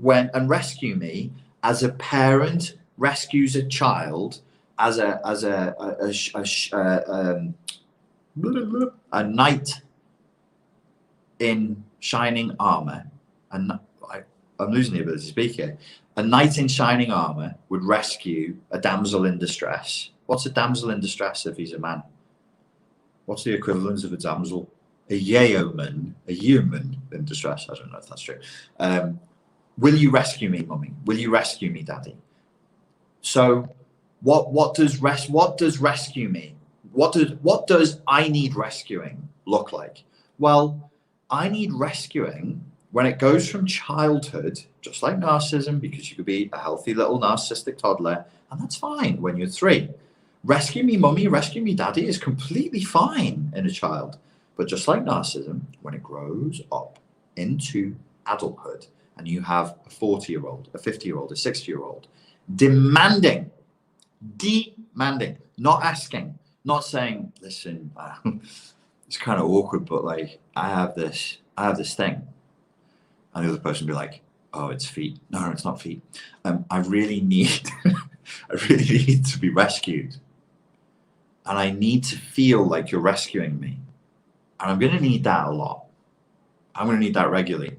and rescue me as a parent rescues a child, as a knight in shining armor? And I'm losing the ability to speak here. A knight in shining armor would rescue a damsel in distress. What's a damsel in distress if he's a man? What's the equivalent of a damsel? A yeoman in distress. I don't know if that's true. Will you rescue me, mummy? Will you rescue me, daddy? So what does rescue me? What does I need rescuing look like? Well, I need rescuing when it goes from childhood, just like narcissism, because you could be a healthy little narcissistic toddler, and that's fine when you're 3. Rescue me, mummy, rescue me, daddy is completely fine in a child. But just like narcissism, when it grows up into adulthood, and you have a 40-year-old, a 50-year-old, a 60-year-old, demanding, not asking, not saying, listen, it's kind of awkward, but like, I have this thing. And the other person will be like, oh, it's feet. No, it's not feet. I really need to be rescued. And I need to feel like you're rescuing me. And I'm going to need that a lot. I'm going to need that regularly.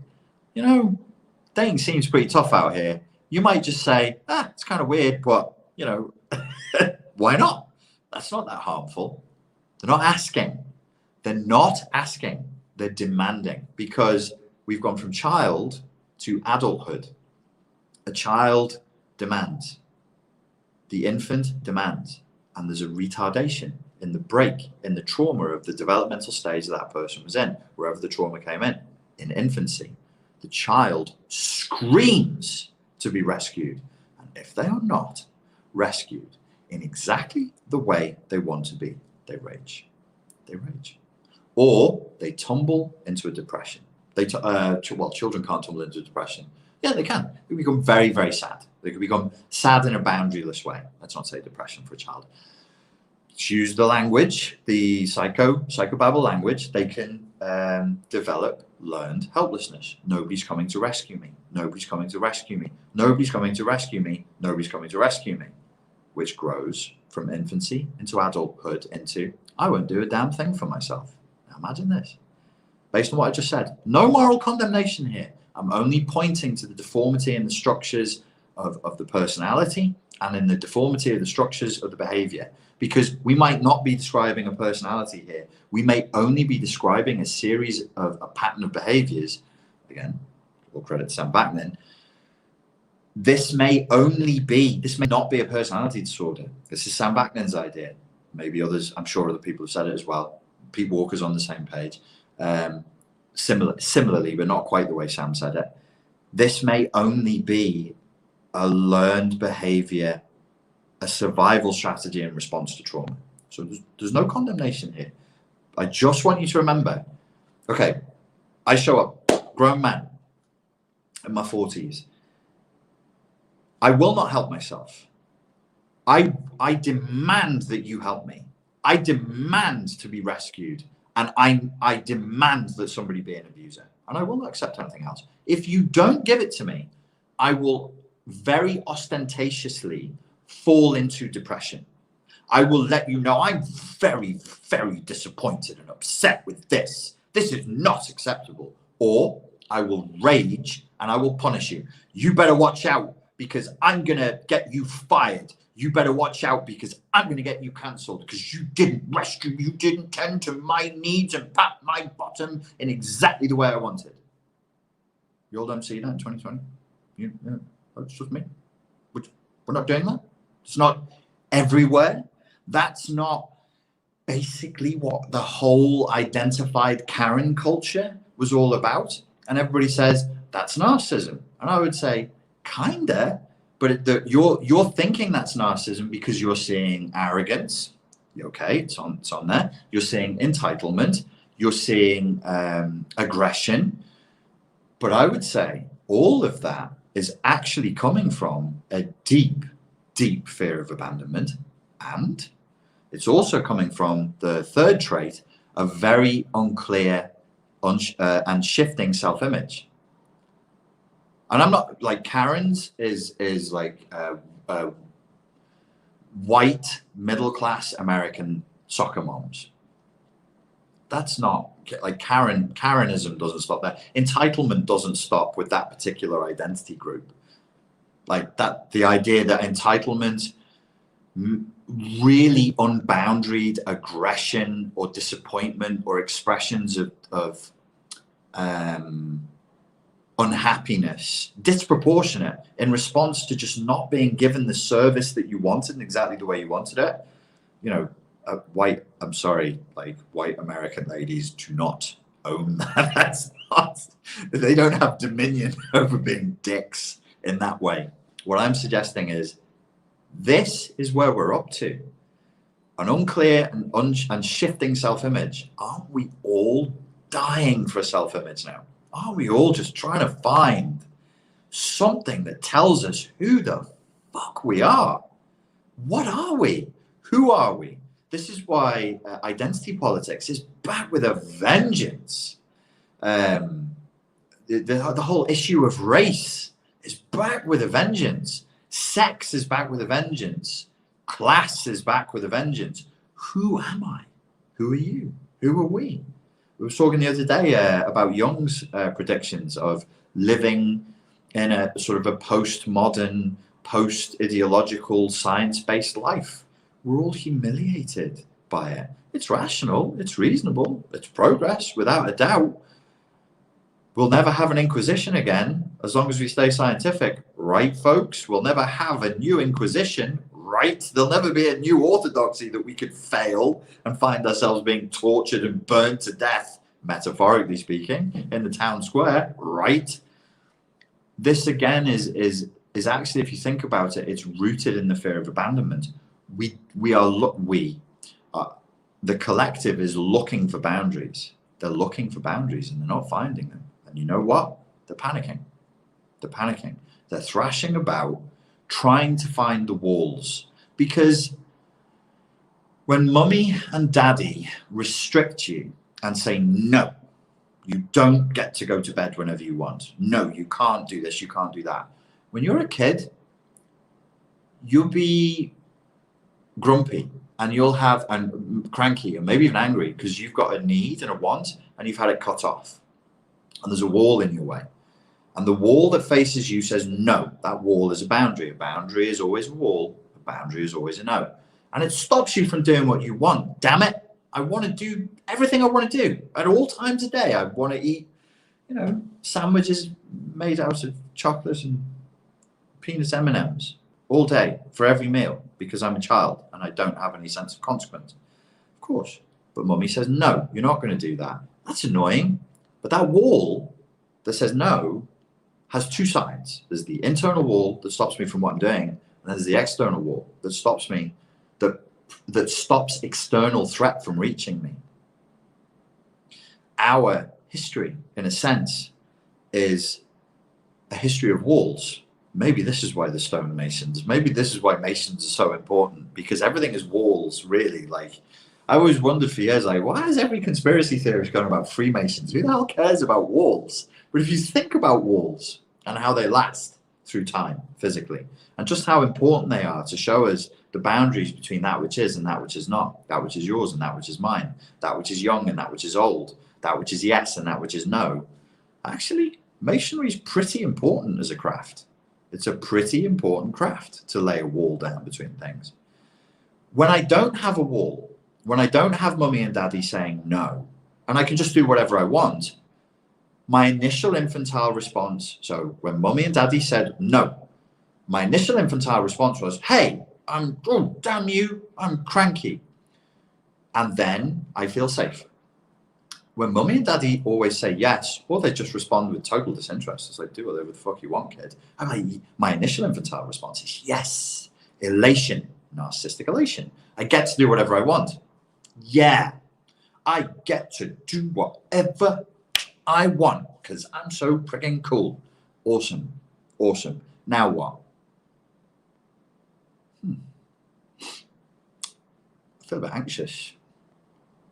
Dating seems pretty tough out here. You might just say, it's kind of weird, but, why not? That's not that harmful. They're not asking. They're demanding, because we've gone from child to adulthood. A child demands. The infant demands. And there's a retardation in the break, in the trauma of the developmental stage that person was in, wherever the trauma came in infancy. The child screams to be rescued. And if they are not rescued in exactly the way they want to be, they rage. Or they tumble into a depression. Children can't tumble into a depression. Yeah, they can. They become very, very sad. They can become sad in a boundaryless way. Let's not say depression for a child. Choose the language, the psychobabble language. They can develop learned helplessness. Nobody's coming to rescue me. Nobody's coming to rescue me. Nobody's coming to rescue me. Nobody's coming to rescue me. Which grows from infancy into adulthood into, I won't do a damn thing for myself. Now imagine this. Based on what I just said, no moral condemnation here. I'm only pointing to the deformity in the structures of the personality and in the deformity of the structures of the behavior. Because we might not be describing a personality here. We may only be describing a series of a pattern of behaviors. Again, all credit to Sam Vaknin. This may not be a personality disorder. This is Sam Vaknin's idea. Maybe others, I'm sure other people have said it as well. Pete Walker's on the same page. Similarly, but not quite the way Sam said it. This may only be a learned behavior, a survival strategy in response to trauma. So there's no condemnation here. I just want you to remember, okay, I show up, grown man, in my 40s. I will not help myself. I demand that you help me. I demand to be rescued. And I demand that somebody be an abuser. And I will not accept anything else. If you don't give it to me, I will very ostentatiously fall into depression. I will let you know I'm very, very disappointed and upset with this. This is not acceptable. Or I will rage and I will punish you. You better watch out because I'm going to get you fired. You better watch out because I'm going to get you cancelled because you didn't rescue, you didn't tend to my needs and pat my bottom in exactly the way I wanted. You all don't see that in 2020? That's just me. We're not doing that. It's not everywhere. That's not basically what the whole identified Karen culture was all about. And everybody says, that's narcissism. And I would say, kinda. But you're thinking that's narcissism because you're seeing arrogance. Okay, it's on there. You're seeing entitlement. You're seeing aggression. But I would say all of that is actually coming from a deep, deep fear of abandonment. And it's also coming from the third trait, a very unclear and shifting self-image. And I'm not like Karen's is like white middle-class American soccer moms. That's not like Karenism doesn't stop there. Entitlement doesn't stop with that particular identity group. Like that, the idea that entitlement, really unboundaried aggression or disappointment or expressions of unhappiness, disproportionate in response to just not being given the service that you wanted in exactly the way you wanted it. You know, white American ladies do not own that. That's not, they don't have dominion over being dicks in that way. What I'm suggesting is this is where we're up to. An unclear and shifting self-image. Aren't we all dying for self-image now? Are we all just trying to find something that tells us who the fuck we are? What are we? Who are we? This is why identity politics is back with a vengeance. The whole issue of race is back with a vengeance. Sex is back with a vengeance. Class is back with a vengeance. Who am I? Who are you? Who are we? We were talking the other day about Jung's predictions of living in a sort of a postmodern, post-ideological, science-based life. We're all humiliated by it. It's rational, it's reasonable, it's progress, without a doubt. We'll never have an inquisition again as long as we stay scientific. Right, folks? We'll never have a new inquisition. Right? There'll never be a new orthodoxy that we could fail and find ourselves being tortured and burned to death, metaphorically speaking, in the town square. Right? This again is actually, if you think about it, it's rooted in the fear of abandonment. The collective is looking for boundaries. They're looking for boundaries and they're not finding them. And you know what? They're panicking. They're panicking. They're thrashing about, trying to find the walls. Because when mummy and daddy restrict you and say, no, you don't get to go to bed whenever you want. No, you can't do this, you can't do that. When you're a kid, you'll be grumpy, and you'll have, and cranky, and maybe even angry because you've got a need and a want and you've had it cut off. And there's a wall in your way. And the wall that faces you says no. That wall is a boundary. A boundary is always a wall. A boundary is always a no. And it stops you from doing what you want. Damn it. I want to do everything I want to do at all times a day. I want to eat, sandwiches made out of chocolate and peanut M&Ms all day for every meal because I'm a child and I don't have any sense of consequence. Of course. But mummy says, no, you're not going to do that. That's annoying. But that wall that says no has two sides. There's the internal wall that stops me from what I'm doing, and there's the external wall that stops me, that stops external threat from reaching me. Our history, in a sense, is a history of walls. Maybe this is why the stonemasons, maybe this is why masons are so important, because everything is walls, really. Like, I always wondered for years, like, why is every conspiracy theorist going about Freemasons? Who the hell cares about walls? But if you think about walls and how they last through time, physically, and just how important they are to show us the boundaries between that which is and that which is not, that which is yours and that which is mine, that which is young and that which is old, that which is yes and that which is no. Actually, masonry is pretty important as a craft. It's a pretty important craft to lay a wall down between things. When I don't have a wall, when I don't have mummy and daddy saying no, and I can just do whatever I want, my initial infantile response, so when mummy and daddy said no, my initial infantile response was, hey, oh, damn you, I'm cranky. And then I feel safe. When mummy and daddy always say yes, or they just respond with total disinterest, it's like, do whatever the fuck you want, kid. And my initial infantile response is yes, elation, narcissistic elation. I get to do whatever I want. Yeah, I get to do whatever I want because I'm so freaking cool. Awesome. Awesome. Now what? I feel a bit anxious.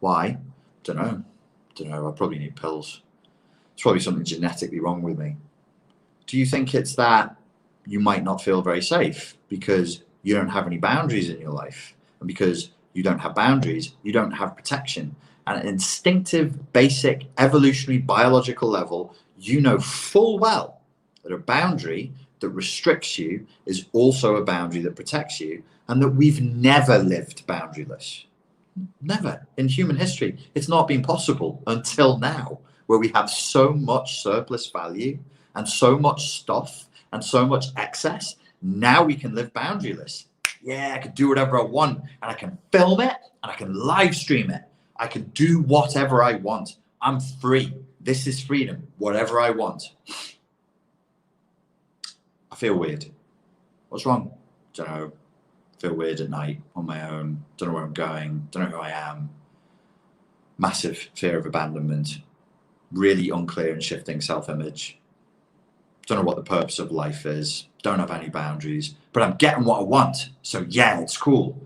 Why? Don't know. I probably need pills. It's probably something genetically wrong with me. Do you think it's that you might not feel very safe because you don't have any boundaries in your life? And because you don't have boundaries, you don't have protection. At an instinctive, basic, evolutionary, biological level, you know full well that a boundary that restricts you is also a boundary that protects you, and that we've never lived boundaryless. Never. In human history, it's not been possible until now, where we have so much surplus value and so much stuff and so much excess. Now we can live boundaryless. Yeah, I can do whatever I want, and I can film it and I can live stream it. I can do whatever I want. I'm free. This is freedom. Whatever I want. I feel weird. What's wrong? Don't know. I feel weird at night on my own. Don't know where I'm going. Don't know who I am. Massive fear of abandonment. Really unclear and shifting self-image. Don't know what the purpose of life is. Don't have any boundaries. But I'm getting what I want. So yeah, it's cool.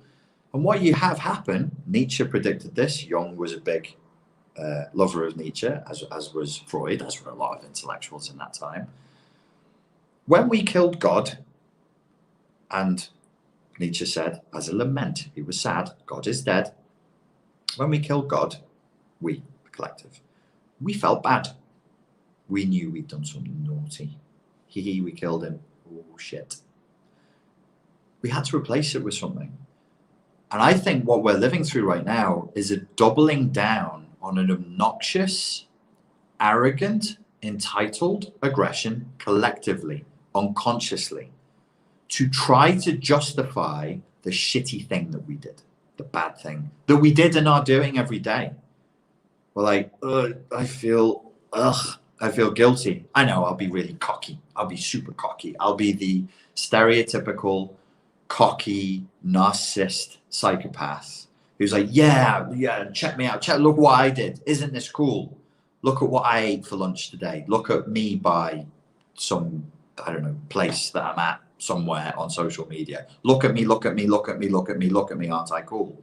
And what you have happen, Nietzsche predicted this. Jung was a big lover of Nietzsche, as was Freud, as were a lot of intellectuals in that time. When we killed God, and Nietzsche said, as a lament, he was sad, God is dead. When we killed God, we, the collective, we felt bad. We knew we'd done something naughty. We killed him. Oh, shit. We had to replace it with something. And I think what we're living through right now is a doubling down on an obnoxious, arrogant, entitled aggression collectively, unconsciously, to try to justify the shitty thing that we did, the bad thing that we did and are doing every day. We're like, I feel guilty. I know, I'll be really cocky. I'll be super cocky. I'll be the stereotypical cocky narcissist psychopath who's like, yeah, check me out. Look what I did. Isn't this cool? Look at what I ate for lunch today. Look at me by some, I don't know, place that I'm at somewhere on social media. Look at me, look at me, look at me, look at me, look at me. Aren't I cool?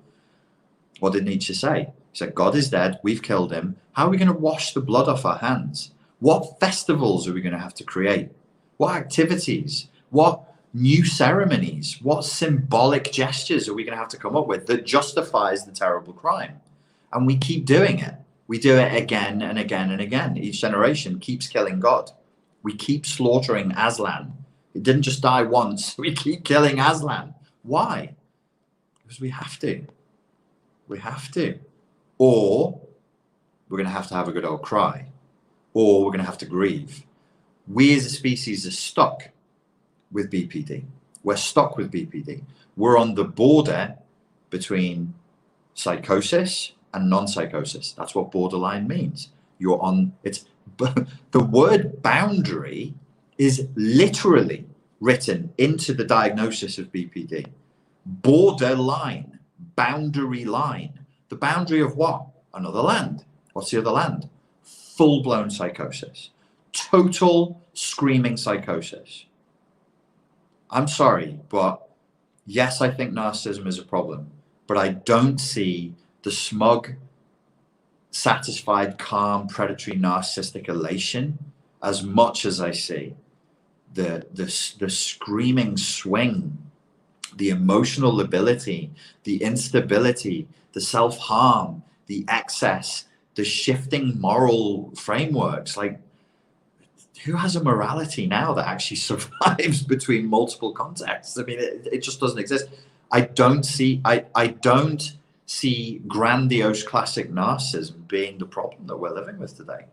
What did Nietzsche say? He said, God is dead. We've killed him. How are we going to wash the blood off our hands? What festivals are we going to have to create? What activities? What new ceremonies? What symbolic gestures are we going to have to come up with that justifies the terrible crime? And we keep doing it. We do it again and again and again. Each generation keeps killing God. We keep slaughtering Aslan. It didn't just die once. We keep killing Aslan. Why? Because we have to. We have to. Or we're going to have a good old cry. Or we're going to have to grieve. We as a species are stuck with BPD. We're stuck with BPD. We're on the border between psychosis and non-psychosis. That's what borderline means. You're on, it's, the word boundary is literally written into the diagnosis of BPD. Borderline, boundary line. The boundary of what? Another land. What's the other land? Full-blown psychosis. Total screaming psychosis. I'm sorry, but yes, I think narcissism is a problem, but I don't see the smug, satisfied, calm, predatory, narcissistic elation as much as I see the screaming swing, the emotional lability, the instability, the self-harm, the excess, the shifting moral frameworks. Like, who has a morality now that actually survives between multiple contexts? I mean, it just doesn't exist. I don't see grandiose classic narcissism being the problem that we're living with today.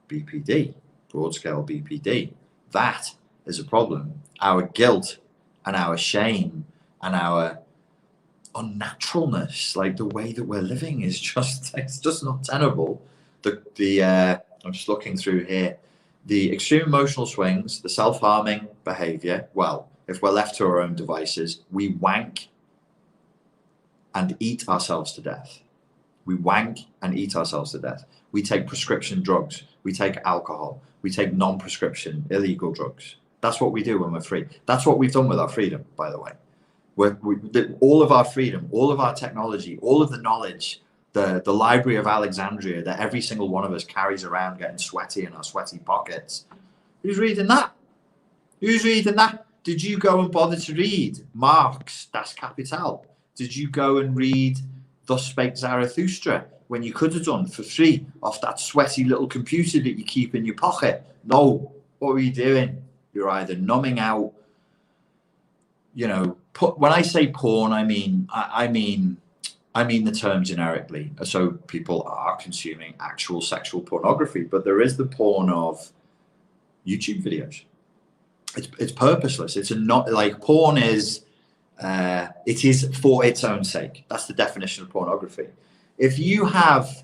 BPD, broad scale BPD, that is a problem. Our guilt and our shame and our unnaturalness, like the way that we're living is just, it's just not tenable. I'm just looking through here. The extreme emotional swings, the self-harming behavior, well, if we're left to our own devices, we wank and eat ourselves to death. We wank and eat ourselves to death. We take prescription drugs. We take alcohol. We take non-prescription illegal drugs. That's what we do when we're free. That's what we've done with our freedom, by the way. All of our freedom, all of our technology, all of the knowledge, the Library of Alexandria that every single one of us carries around getting sweaty in our sweaty pockets. Who's reading that? Who's reading that? Did you go and bother to read Marx, Das Kapital? Did you go and read Thus Spake Zarathustra when you could have done for free off that sweaty little computer that you keep in your pocket? No. What were you doing? You're either numbing out, you know, when I say porn, I mean the term generically. So people are consuming actual sexual pornography, but there is the porn of YouTube videos. It's purposeless. It's not like porn is. It is for its own sake. That's the definition of pornography. If you have,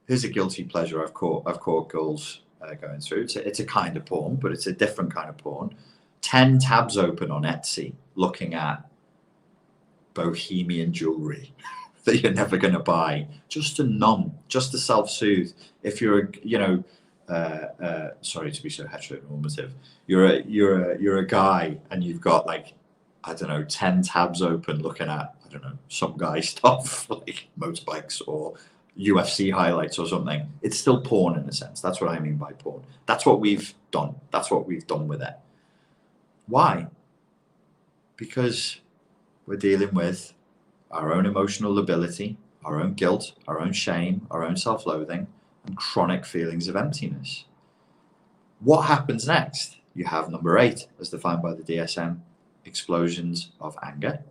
here's a guilty pleasure I've caught girls going through. It's a kind of porn, but it's a different kind of porn. 10 tabs open on Etsy, looking at bohemian jewelry that you're never going to buy, just to numb, just to self-soothe. If you're, sorry to be so heteronormative, you're a guy and you've got like, I don't know, 10 tabs open looking at, I don't know, some guy stuff like motorbikes or UFC highlights or something. It's still porn in a sense. That's what I mean by porn. That's what we've done. That's what we've done with it. Why? Because we're dealing with our own emotional lability, our own guilt, our own shame, our own self-loathing, and chronic feelings of emptiness. What happens next? You have number 8, as defined by the DSM, explosions of anger,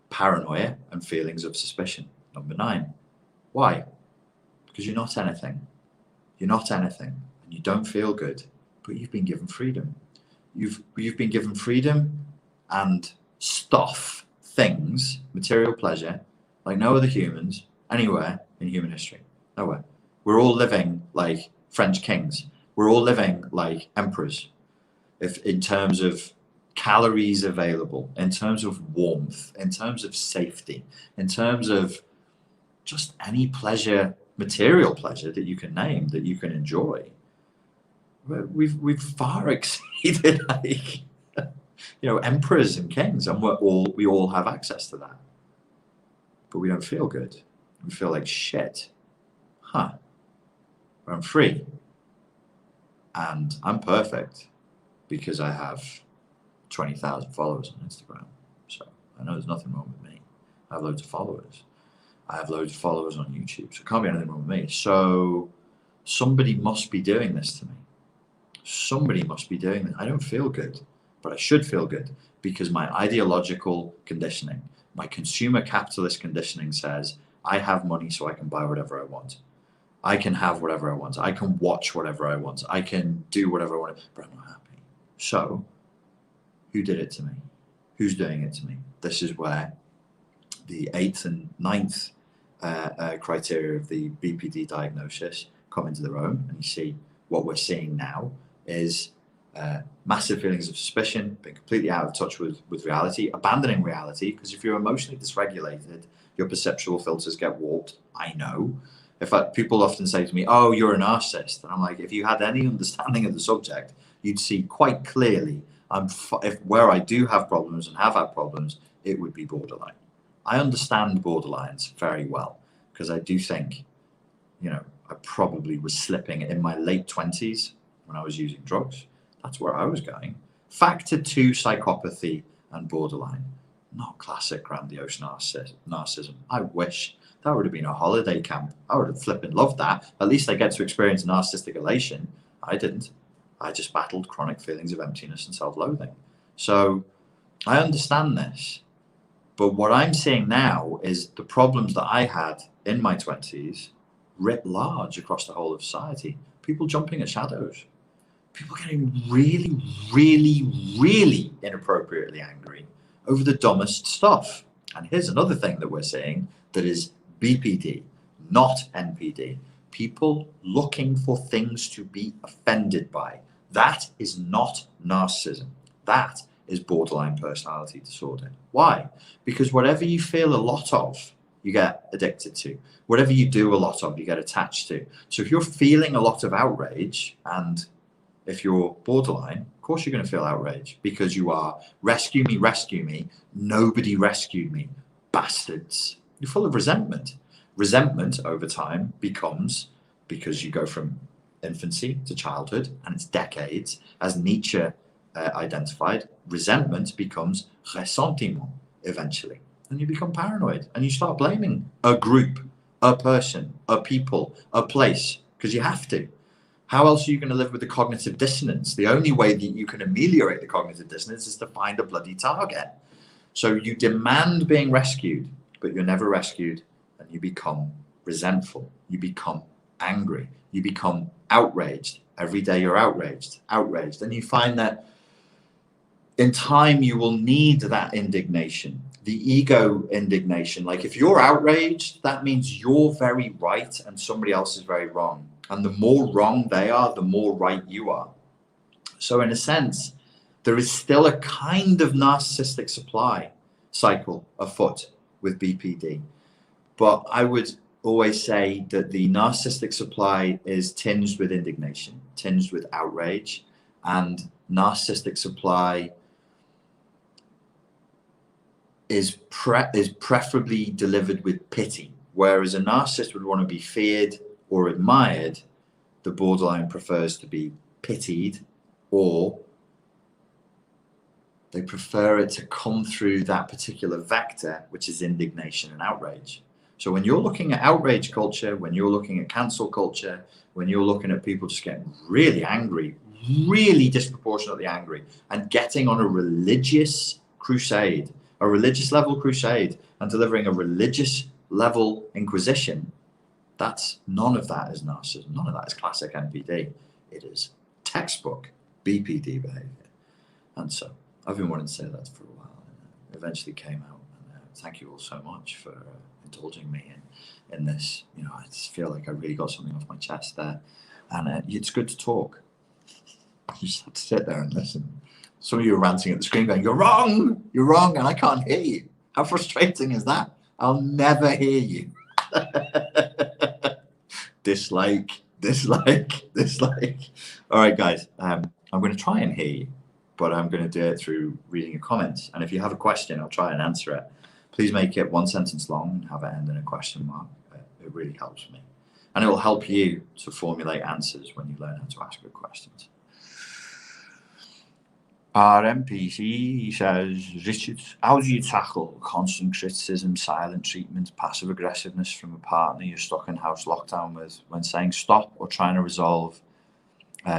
paranoia, and feelings of suspicion. Number 9. Why? Because you're not anything. You're not anything, and you don't feel good, but you've been given freedom. You've been given freedom and stuff, things, material pleasure, like no other humans anywhere in human history. Nowhere. We're all living like French kings. We're all living like emperors. If in terms of calories available, in terms of warmth, in terms of safety, in terms of just any pleasure, material pleasure that you can name, that you can enjoy. We've far exceeded like emperors and kings, and we all have access to that, but we don't feel good. We feel like shit. But I'm free and I'm perfect because I have 20,000 followers on Instagram. So I know there's nothing wrong with me. I have loads of followers. I have loads of followers on YouTube. So it can't be anything wrong with me. So somebody must be doing this to me. Somebody must be doing this. I don't feel good, but I should feel good because my ideological conditioning, my consumer capitalist conditioning says I have money so I can buy whatever I want. I can have whatever I want. I can watch whatever I want. I can do whatever I want, but I'm not happy. So who did it to me? Who's doing it to me? This is where the 8th and 9th criteria of the BPD diagnosis come into their own, and you see what we're seeing now is massive feelings of suspicion, being completely out of touch with reality, abandoning reality, because if you're emotionally dysregulated, your perceptual filters get warped. I know. People often say to me, oh, you're a narcissist. And I'm like, if you had any understanding of the subject, you'd see quite clearly where I do have problems and have had problems, it would be borderline. I understand borderlines very well because I do think, I probably was slipping in my late 20s when I was using drugs. That's where I was going. Factor 2 psychopathy and borderline. Not classic grandiose narcissism. I wish that would have been a holiday camp. I would have flipping loved that. At least I get to experience narcissistic elation. I didn't. I just battled chronic feelings of emptiness and self-loathing. So I understand this. But what I'm seeing now is the problems that I had in my 20s writ large across the whole of society. People jumping at shadows. People getting really, really, really inappropriately angry over the dumbest stuff. And here's another thing that we're seeing that is BPD, not NPD. People looking for things to be offended by. That is not narcissism. That is borderline personality disorder. Why? Because whatever you feel a lot of, you get addicted to. Whatever you do a lot of, you get attached to. So if you're feeling a lot of outrage, and if you're borderline, of course you're going to feel outrage because you are rescue me, nobody rescued me, bastards. You're full of resentment. Resentment over time becomes, because you go from infancy to childhood, and it's decades, as Nietzsche identified, resentment becomes ressentiment eventually. And you become paranoid and you start blaming a group, a person, a people, a place, because you have to. How else are you going to live with the cognitive dissonance? The only way that you can ameliorate the cognitive dissonance is to find a bloody target. So you demand being rescued, but you're never rescued, and you become resentful. You become angry. You become outraged. Every day you're outraged. And you find that in time you will need that indignation, the ego indignation. Like if you're outraged, that means you're very right and somebody else is very wrong. And the more wrong they are, the more right you are. So in a sense, there is still a kind of narcissistic supply cycle afoot with BPD. But I would always say that the narcissistic supply is tinged with indignation, tinged with outrage, and narcissistic supply is preferably delivered with pity. Whereas a narcissist would want to be feared or admired, the borderline prefers to be pitied, or they prefer it to come through that particular vector, which is indignation and outrage. So when you're looking at outrage culture, when you're looking at cancel culture, when you're looking at people just getting really angry, really disproportionately angry, and getting on a religious crusade, a religious level crusade, and delivering a religious level inquisition, none of that is narcissism. None of that is classic NPD. It is textbook BPD behavior. And so I've been wanting to say that for a while, and it eventually came out. And thank you all so much for indulging me in this. I just feel like I really got something off my chest there, and it's good to talk. You just have to sit there and listen. Some of you are ranting at the screen going, you're wrong, and I can't hear you. How frustrating is that? I'll never hear you. Dislike. All right, guys, I'm going to try and hear you, but I'm going to do it through reading your comments. And if you have a question, I'll try and answer it. Please make it one sentence long and have it end in a question mark. It really helps me. And it will help you to formulate answers when you learn how to ask good questions. Our MPC says, Richard, how do you tackle constant criticism, silent treatment, passive aggressiveness from a partner you're stuck in house lockdown with when saying stop or trying to resolve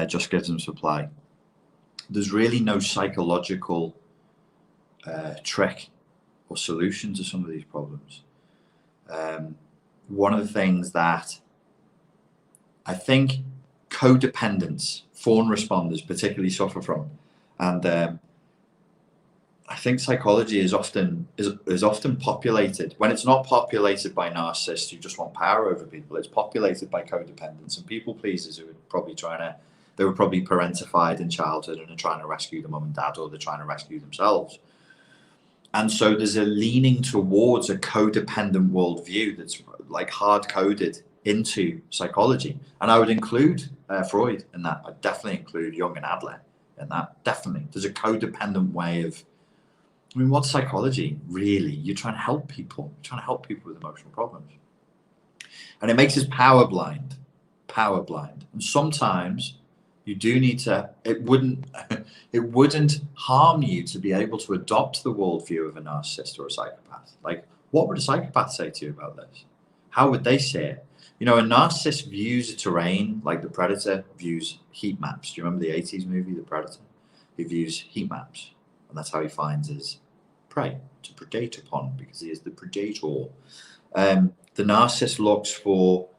just gives them supply? There's really no psychological trick or solution to some of these problems. One of the things that I think codependents, fawn responders particularly suffer from, and I think psychology is often populated, when it's not populated by narcissists who just want power over people, it's populated by codependents and people pleasers who are they were probably parentified in childhood and are trying to rescue the mum and dad, or they're trying to rescue themselves. And so there's a leaning towards a codependent worldview that's like hard coded into psychology. And I would include Freud in that. I'd definitely include Jung and Adler in that. Definitely. There's a codependent way of, I mean, what's psychology really? You're trying to help people. You're trying to help people with emotional problems. And it makes us power blind. And sometimes you do need to, it wouldn't harm you to be able to adopt the worldview of a narcissist or a psychopath. Like, what would a psychopath say to you about this? How would they say it? You know, a narcissist views a terrain like the Predator views heat maps. Do you remember the 80s movie, The Predator? He views heat maps, and that's how he finds his prey to predate upon, because he is the predator. The narcissist looks for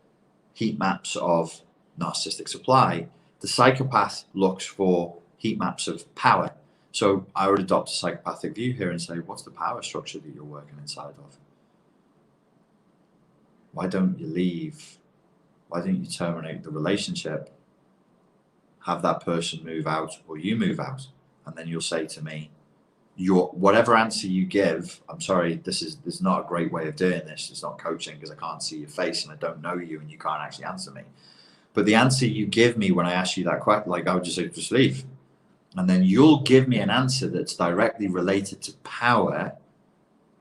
heat maps of narcissistic supply. The psychopath looks for heat maps of power. So I would adopt a psychopathic view here and say, what's the power structure that you're working inside of? Why don't you leave? Why don't you terminate the relationship? Have that person move out, or you move out, and then you'll say to me, whatever answer you give, I'm sorry, this is not a great way of doing this. It's not coaching because I can't see your face and I don't know you and you can't actually answer me. But the answer you give me when I ask you that question, like I would just say, just leave. And then you'll give me an answer that's directly related to power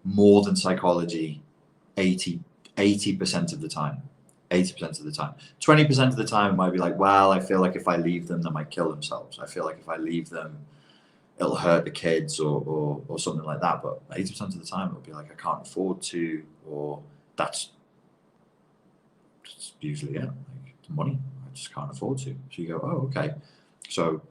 more than psychology 80% of the time. 80% of the time. 20% of the time it might be like, well, I feel like if I leave them, they might kill themselves. I feel like if I leave them, it'll hurt the kids or something like that. But 80% of the time it'll be like, I can't afford to, or that's usually it. Like, the money, I just can't afford to. So you go, oh, okay. So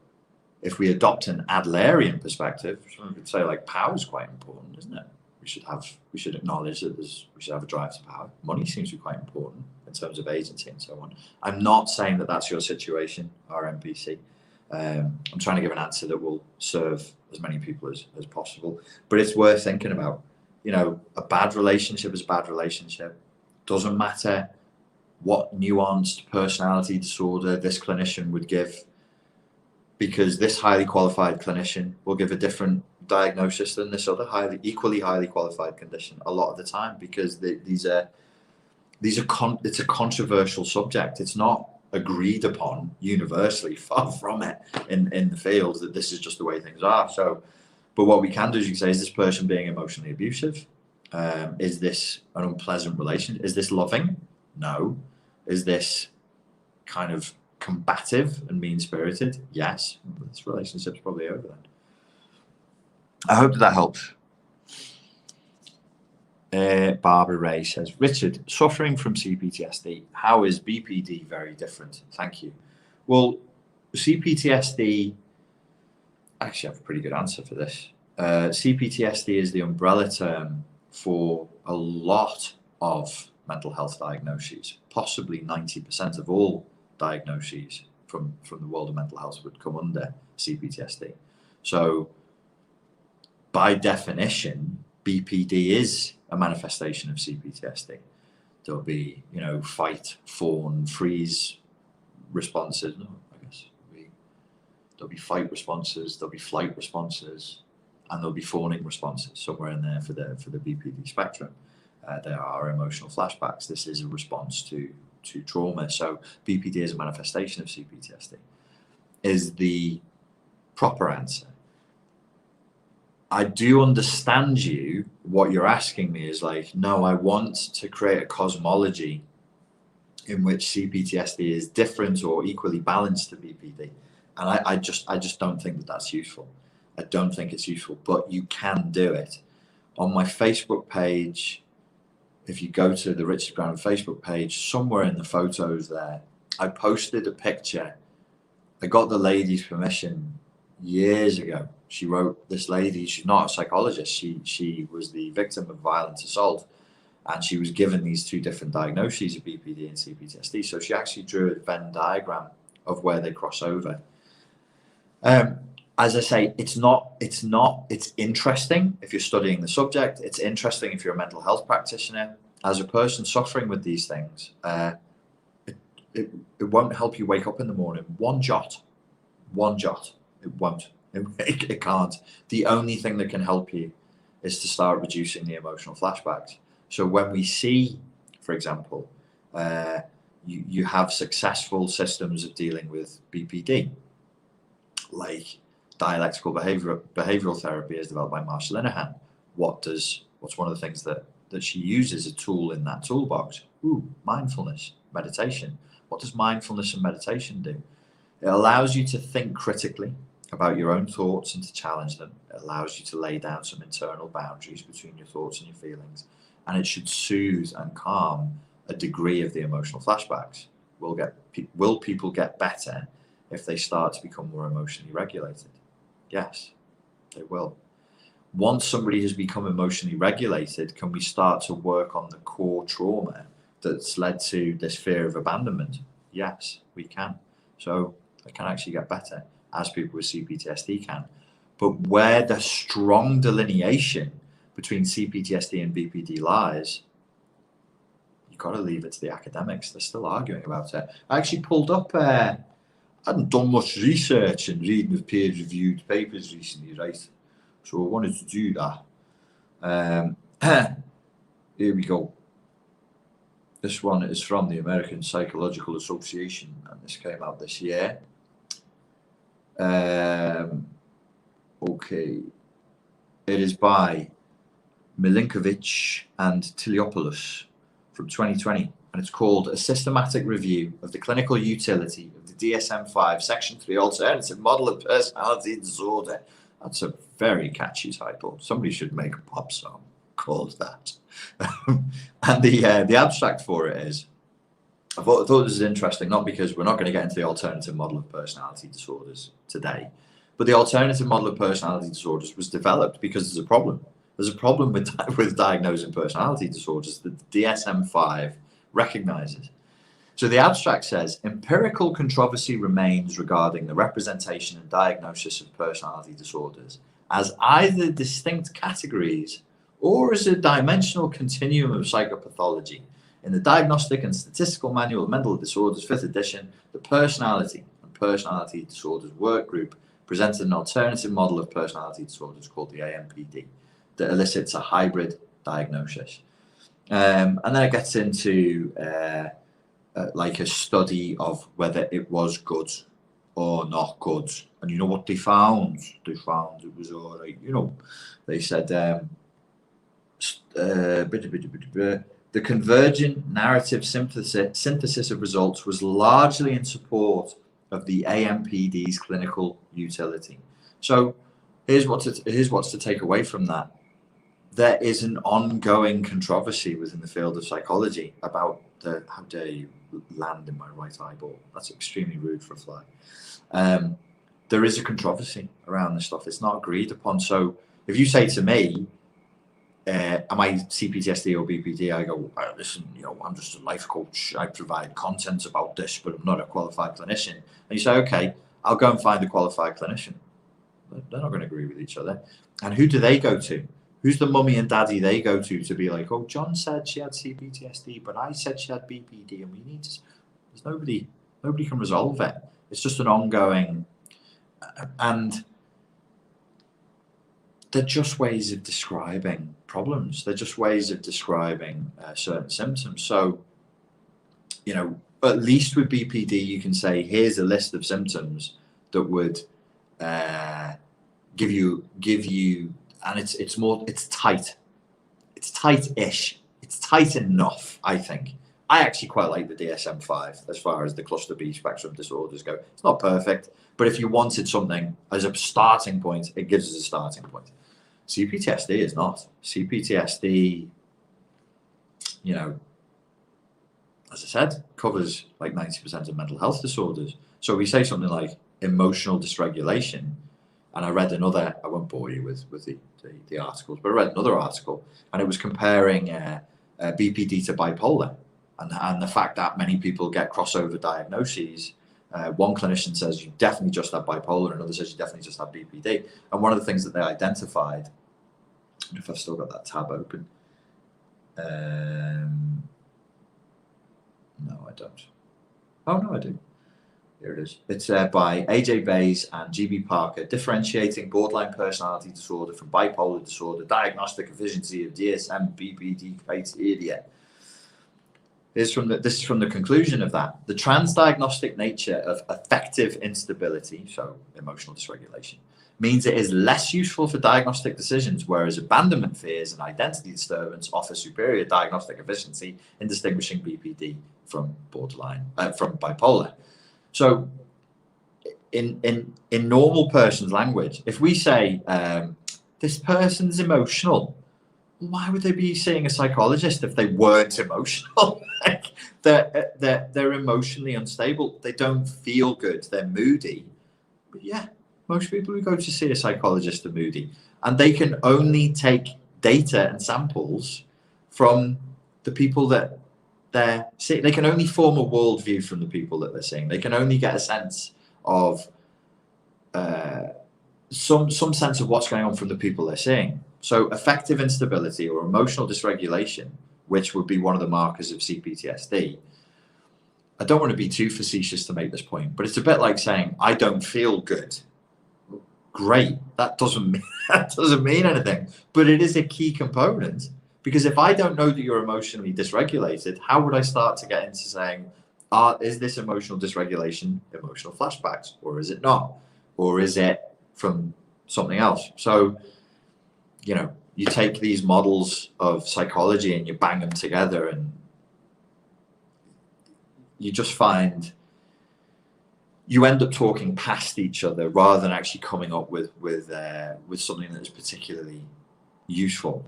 if we adopt an Adlerian perspective, we could say like power is quite important, isn't it? We should acknowledge that we should have a drive to power. Money seems to be quite important in terms of agency and so on. I'm not saying that that's your situation, RMPC. I'm trying to give an answer that will serve as many people as possible, but it's worth thinking about. You know, a bad relationship is a bad relationship. Doesn't matter what nuanced personality disorder this clinician would give, because this highly qualified clinician will give a different diagnosis than this other equally highly qualified condition a lot of the time, because it's a controversial subject. It's not agreed upon universally, far from it in the field, that this is just the way things are. So, but what we can do is you can say, is this person being emotionally abusive? Is this an unpleasant relation? Is this loving? No. Is this kind of combative and mean-spirited? Yes. This relationship's probably over then. I hope that helps. Barbara Ray says, Richard, suffering from CPTSD, how is BPD very different? Thank you. Well, CPTSD, actually I have a pretty good answer for this. CPTSD is the umbrella term for a lot of mental health diagnoses. Possibly 90% of all diagnoses from the world of mental health would come under CPTSD. So by definition, BPD is a manifestation of CPTSD. There'll be, fight, fawn, freeze responses. No, I guess there'll be fight responses, there'll be flight responses, and there'll be fawning responses somewhere in there for the BPD spectrum. There are emotional flashbacks. This is a response to trauma. So BPD is a manifestation of CPTSD, is the proper answer. I do understand you. What you're asking me is like, no, I want to create a cosmology in which CPTSD is different or equally balanced to BPD. And I just don't think that that's useful. I don't think it's useful, but you can do it. On my Facebook page, if you go to the Richard Brown Facebook page, somewhere in the photos there, I posted a picture. I got the lady's permission years ago. She wrote, this lady, she's not a psychologist. She was the victim of violent assault, and she was given these two different diagnoses of BPD and CPTSD. So she actually drew a Venn diagram of where they cross over. As I say, it's interesting if you're studying the subject. It's interesting if you're a mental health practitioner. As a person suffering with these things, it won't help you wake up in the morning. One jot, it won't. It can't. The only thing that can help you is to start reducing the emotional flashbacks. So when we see, for example, you have successful systems of dealing with BPD, like dialectical behavioral therapy is developed by Marsha Linehan. What's one of the things that she uses, a tool in that toolbox? Mindfulness, meditation. What does mindfulness and meditation do? It allows you to think critically about your own thoughts and to challenge them. It allows you to lay down some internal boundaries between your thoughts and your feelings. And it should soothe and calm a degree of the emotional flashbacks. Will people get better if they start to become more emotionally regulated? Yes, they will. Once somebody has become emotionally regulated, can we start to work on the core trauma that's led to this fear of abandonment? Yes, we can. So it can actually get better, as people with CPTSD can. But where the strong delineation between CPTSD and BPD lies, you've got to leave it to the academics. They're still arguing about it. I actually pulled up, I hadn't done much research and reading of peer-reviewed papers recently, right? So I wanted to do that. Here we go. This one is from the American Psychological Association, and this came out this year. Okay. It is by Milinkovic and Tiliopoulos from 2020, and it's called A Systematic Review of the Clinical Utility of the DSM-5 Section 3 Alternative Model of Personality Disorder. That's a very catchy title. Somebody should make a pop song called that. And the abstract for it is, I thought this is interesting, not because we're not going to get into the alternative model of personality disorders today, but the alternative model of personality disorders was developed because there's a problem. There's a problem with diagnosing personality disorders that the DSM-5 recognizes. So the abstract says, empirical controversy remains regarding the representation and diagnosis of personality disorders as either distinct categories or as a dimensional continuum of psychopathology. In the Diagnostic and Statistical Manual of Mental Disorders, 5th edition, the Personality and Personality Disorders Work Group presented an alternative model of personality disorders called the AMPD that elicits a hybrid diagnosis. And then it gets into like a study of whether it was good or not good. And you know what they found? They found it was all right. You know, they said the convergent narrative synthesis of results was largely in support of the AMPD's clinical utility. So here's what's to take away from that. There is an ongoing controversy within the field of psychology about how dare you land in my right eyeball. That's extremely rude for a fly. There is a controversy around this stuff. It's not agreed upon. So if you say to me, am I CPTSD or BPD? I go, listen, I'm just a life coach. I provide content about this, but I'm not a qualified clinician. And you say, okay, I'll go and find a qualified clinician. They're not going to agree with each other. And who do they go to? Who's the mummy and daddy they go to be like, oh, John said she had CPTSD, but I said she had BPD, and we need to. There's nobody can resolve it. It's just an ongoing, and they're just ways of describing problems. They're just ways of describing certain symptoms. So, at least with BPD, you can say, here's a list of symptoms that would give you, and it's tight. It's tight-ish. It's tight enough, I think. I actually quite like the DSM-5 as far as the cluster B spectrum disorders go. It's not perfect, but if you wanted something as a starting point, it gives us a starting point. CPTSD is not. CPTSD, you know, as I said, covers like 90% of mental health disorders. So we say something like emotional dysregulation, and I read another, I won't bore you with the articles, but I read another article, and it was comparing BPD to bipolar, and the fact that many people get crossover diagnoses. One clinician says you definitely just have bipolar, another says you definitely just have BPD. And one of the things that they identified, I don't know if I've still got that tab open. No, I don't. Oh, no, I do. Here it is. It's by AJ Bays and GB Parker, differentiating borderline personality disorder from bipolar disorder, diagnostic efficiency of DSM-BPD criteria. This is from the conclusion of that. The transdiagnostic nature of affective instability, so emotional dysregulation, means it is less useful for diagnostic decisions, whereas abandonment fears and identity disturbance offer superior diagnostic efficiency in distinguishing BPD from from bipolar. So in normal person's language, if we say this person's emotional, why would they be seeing a psychologist if they weren't emotional? Like they're emotionally unstable. They don't feel good. They're moody. But yeah, most people who go to see a psychologist are moody, and they can only take data and samples from the people that they're seeing. They can only form a worldview from the people that they're seeing. They can only get a sense of some sense of what's going on from the people they're seeing. So affective instability or emotional dysregulation, which would be one of the markers of CPTSD. I don't want to be too facetious to make this point, but it's a bit like saying, I don't feel good. Great. That doesn't mean anything, but it is a key component, because if I don't know that you're emotionally dysregulated, how would I start to get into saying, is this emotional dysregulation emotional flashbacks, or is it not? Or is it from something else? So, you know, you take these models of psychology and you bang them together, and you just find you end up talking past each other rather than actually coming up with something that is particularly useful.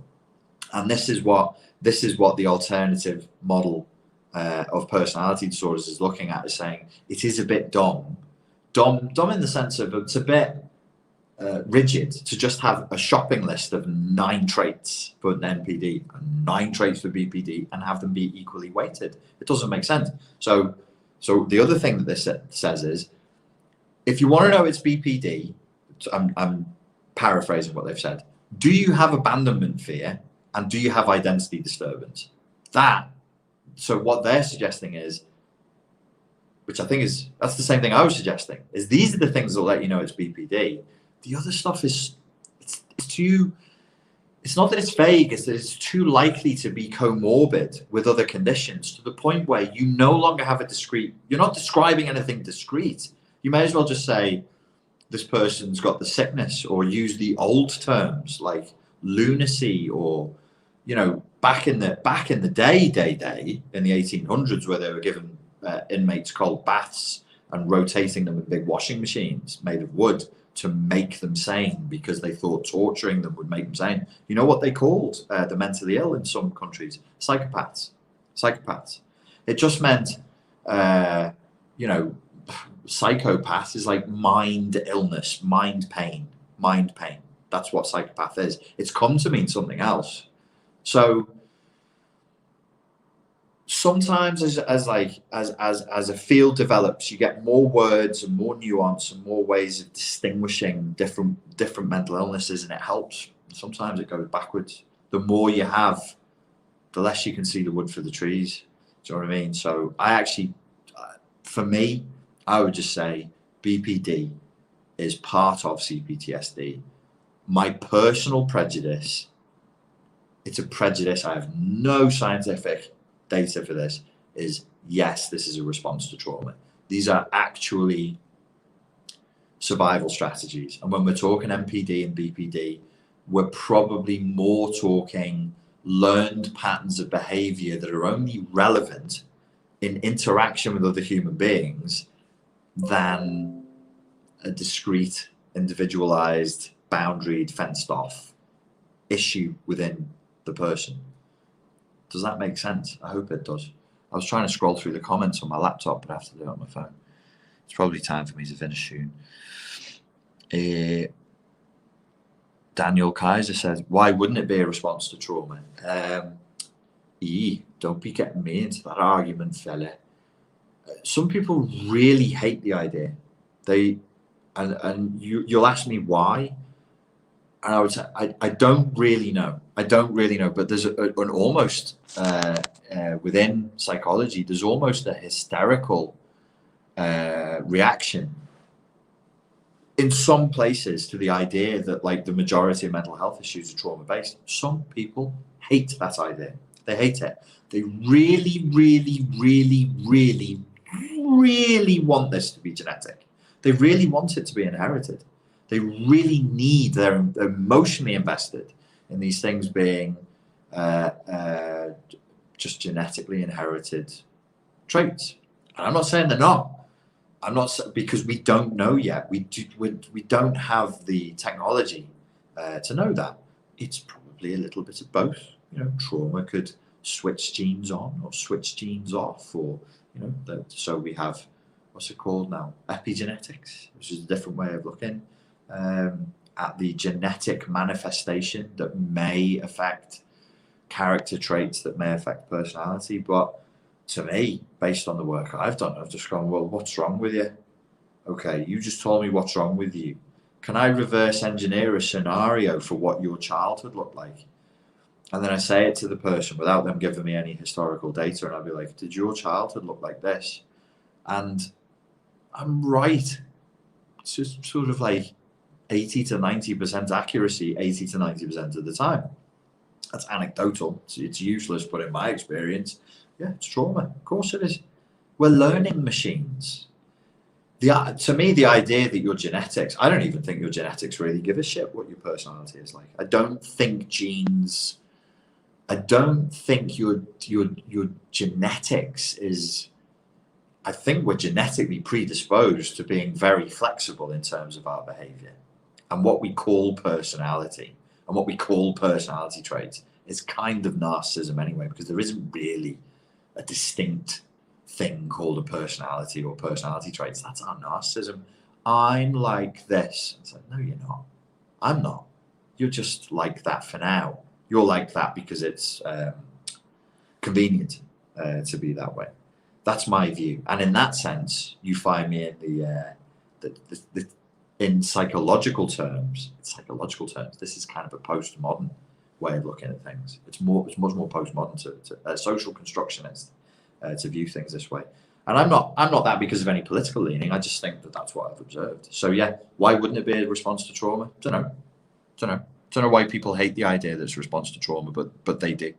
And this is what the alternative model of personality disorders is looking at, is saying it is a bit dumb in the sense of it's a bit rigid to just have a shopping list of 9 traits for an NPD and 9 traits for BPD and have them be equally weighted. It doesn't make sense. So the other thing that this says is, if you want to know it's BPD, I'm paraphrasing what they've said, do you have abandonment fear and do you have identity disturbance? So what they're suggesting is, which I think that's the same thing I was suggesting, is these are the things that will let you know it's BPD. The other stuff is, it's not that it's vague, it's that it's too likely to be comorbid with other conditions, to the point where you no longer have you're not describing anything discrete. You may as well just say this person's got the sickness, or use the old terms like lunacy, or, you know, back in the day in the 1800s, where they were giving inmates cold baths and rotating them in big washing machines made of wood to make them sane, because they thought torturing them would make them sane. You know what they called the mentally ill in some countries? Psychopaths. It just meant, you know, psychopath is like mind illness, mind pain. That's what psychopath is. It's come to mean something else. So sometimes as a field develops, you get more words and more nuance and more ways of distinguishing different mental illnesses, and it helps. Sometimes it goes backwards. The more you have, the less you can see the wood for the trees. Do you know what I mean? So I actually, for me, I would just say BPD is part of CPTSD. My personal prejudice, it's a prejudice, I have no scientific data for this, is yes, this is a response to trauma. These are actually survival strategies. And when we're talking MPD and BPD, we're probably more talking learned patterns of behavior that are only relevant in interaction with other human beings than a discrete, individualized, boundaried, fenced off issue within the person. Does that make sense? I hope it does. I was trying to scroll through the comments on my laptop, but I have to do it on my phone. It's probably time for me to finish soon. Daniel Kaiser says, why wouldn't it be a response to trauma? Don't be getting me into that argument, fella. Some people really hate the idea. You'll ask me why, and I would say I don't really know. But there's an almost within psychology, there's almost a hysterical reaction in some places to the idea that like the majority of mental health issues are trauma based. Some people hate that idea. They hate it. They really, really, really, really, really want this to be genetic. They really want it to be inherited. They really need, they're emotionally invested in these things being just genetically inherited traits. And I'm not saying they're not. I'm not, because we don't know yet. We don't have the technology to know that. It's probably a little bit of both. You know, trauma could switch genes on or switch genes off, or so we have, what's it called now? Epigenetics, which is a different way of looking at the genetic manifestation that may affect character traits, that may affect personality. But to me, based on the work I've done, I've just gone, well, what's wrong with you? Okay, you just told me what's wrong with you. Can I reverse engineer a scenario for what your childhood looked like? And then I say it to the person without them giving me any historical data, and I'll be like, did your childhood look like this? And I'm right. It's just sort of like 80 to 90% accuracy 80 to 90% of the time. That's anecdotal. It's useless, but in my experience, yeah, it's trauma. Of course it is. We're learning machines. To me, the idea that your genetics, I don't even think your genetics really give a shit what your personality is like. I don't think genes, I don't think your genetics is, I think we're genetically predisposed to being very flexible in terms of our behavior. And what we call personality and what we call personality traits is kind of narcissism anyway, because there isn't really a distinct thing called a personality or personality traits. That's our narcissism. I'm like this. It's like, no, you're not. I'm not. You're just like that for now. You're like that because it's convenient to be that way. That's my view. And in that sense, you find me in in psychological terms, this is kind of a postmodern way of looking at things. It's much more postmodern to social constructionist to view things this way. And I'm not that because of any political leaning. I just think that that's what I've observed. So yeah, why wouldn't it be a response to trauma? Don't know why people hate the idea that it's a response to trauma, but they do.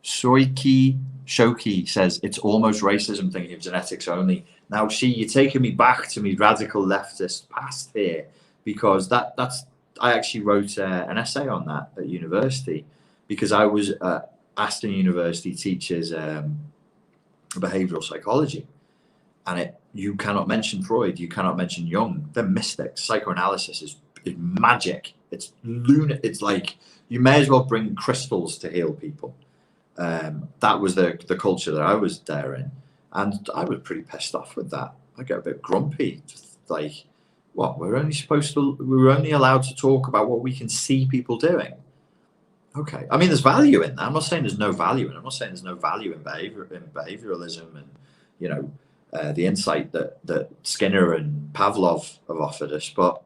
Soiki Shoki says it's almost racism thinking of genetics only. Now, you're taking me back to me radical leftist past here, because that's I actually wrote an essay on that at university, because I was Aston University teaches behavioral psychology, and you cannot mention Freud, you cannot mention Jung. They're mystics. Psychoanalysis is magic. It's lunar. It's like you may as well bring crystals to heal people. That was the culture that I was there in, and I was pretty pissed off with that. I get a bit grumpy, like, what, we were only allowed to talk about what we can see people doing. Okay, I mean, there's value in that. I'm not saying there's no value in it. I'm not saying there's no value in behavioralism and the insight that Skinner and Pavlov have offered us, but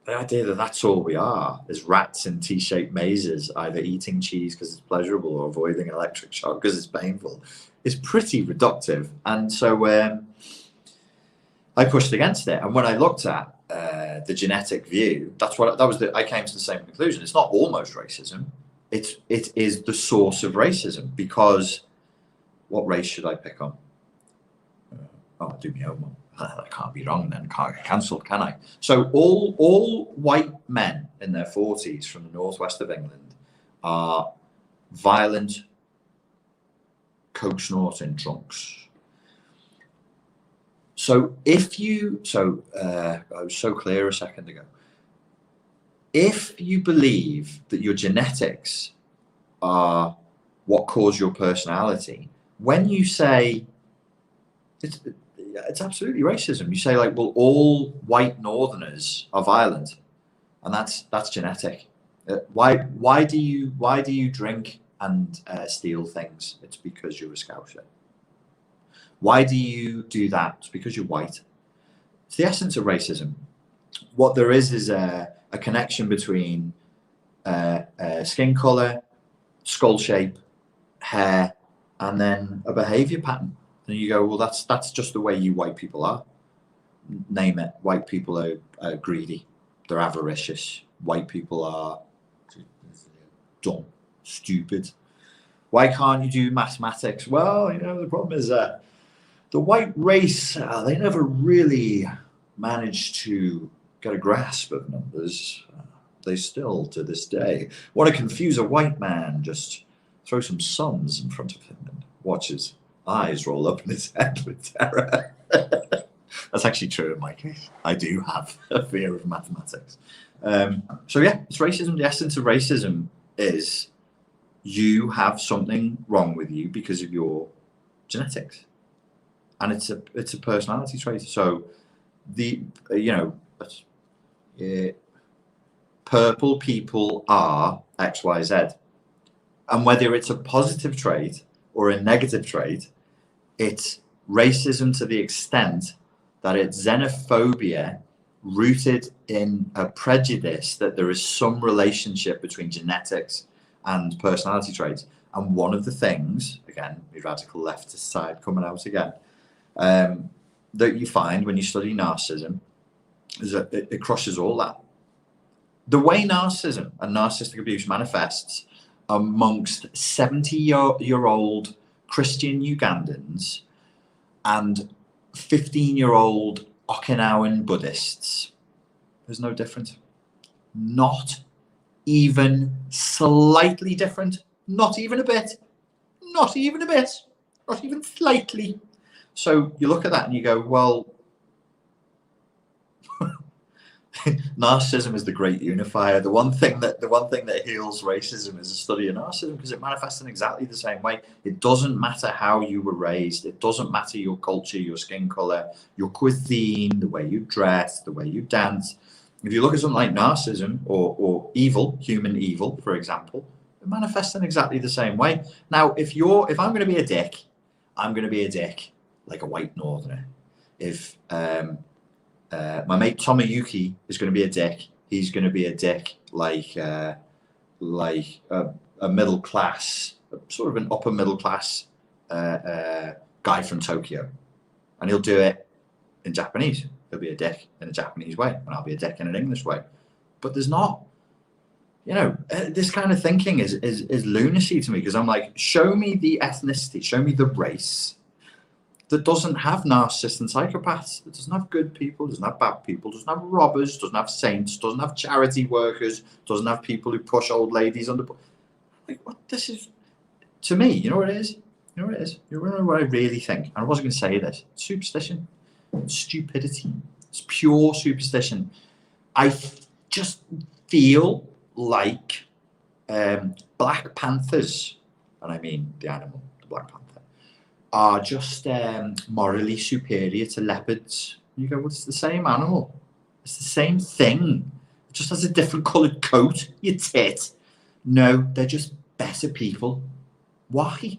the idea that that's all we are is rats in T-shaped mazes, either eating cheese because it's pleasurable or avoiding an electric shock because it's painful, is pretty reductive. And so I pushed against it. And when I looked at the genetic view, I came to the same conclusion. It's not almost racism. It is the source of racism, because what race should I pick on? Do me over. That can't be wrong then. Can't get cancelled, can I? So all white men in their 40s from the northwest of England are violent, coke snorting drunks. So I was so clear a second ago. If you believe that your genetics are what cause your personality, when you say it's absolutely racism, you say like, well, all white Northerners are violent, and that's genetic. Why do you drink and steal things? It's because you're a Scouser. Why do you do that? It's because you're white. It's the essence of racism. What there is a connection between skin color, skull shape, hair, and then a behavior pattern. And you go, well, that's just the way you white people are. Name it. White people are greedy. They're avaricious. White people are dumb, stupid. Why can't you do mathematics? Well, the problem is the white race, they never really managed to get a grasp of numbers. They still, to this day, want to confuse a white man. Just throw some sums in front of him and watch his eyes roll up in his head with terror. That's actually true in my case. I do have a fear of mathematics. So yeah, it's racism. The essence of racism is you have something wrong with you because of your genetics, and it's a personality trait. So purple people are XYZ, and whether it's a positive trait or a negative trait, it's racism to the extent that it's xenophobia rooted in a prejudice that there is some relationship between genetics and personality traits. And one of the things, again, the radical leftist side coming out again, that you find when you study narcissism is that it crushes all that. The way narcissism and narcissistic abuse manifests amongst 70-year-old Christian Ugandans and 15-year-old Okinawan Buddhists, there's no difference. Not even slightly different. Not even a bit. Not even a bit. Not even slightly. So you look at that and you go, well, narcissism is the great unifier. The one thing that heals racism is a study of narcissism, because it manifests in exactly the same way. It doesn't matter how you were raised. It doesn't matter your culture, your skin color, your cuisine, the way you dress, the way you dance. If you look at something like narcissism or evil, human evil, for example, it manifests in exactly the same way. Now, if I'm going to be a dick, I'm going to be a dick like a white Northerner. If my mate Tomoyuki is going to be a dick, he's going to be a dick like a middle class, sort of an upper middle class guy from Tokyo, and he'll do it in Japanese. He'll be a dick in a Japanese way, and I'll be a dick in an English way. But there's not, this kind of thinking is lunacy to me, because I'm like, show me the ethnicity, show me the race that doesn't have narcissists and psychopaths, that doesn't have good people, doesn't have bad people, doesn't have robbers, doesn't have saints, doesn't have charity workers, doesn't have people who push old ladies under. Like, what this is, to me, you know what it is? You know what I really think? And I wasn't going to say this. Superstition. Stupidity. It's pure superstition. I just feel like Black Panthers, and I mean the animal, the Black Panther, are just morally superior to leopards. You go, well, it's the same animal. It's the same thing. It just has a different coloured coat, you tit. No, they're just better people. Why?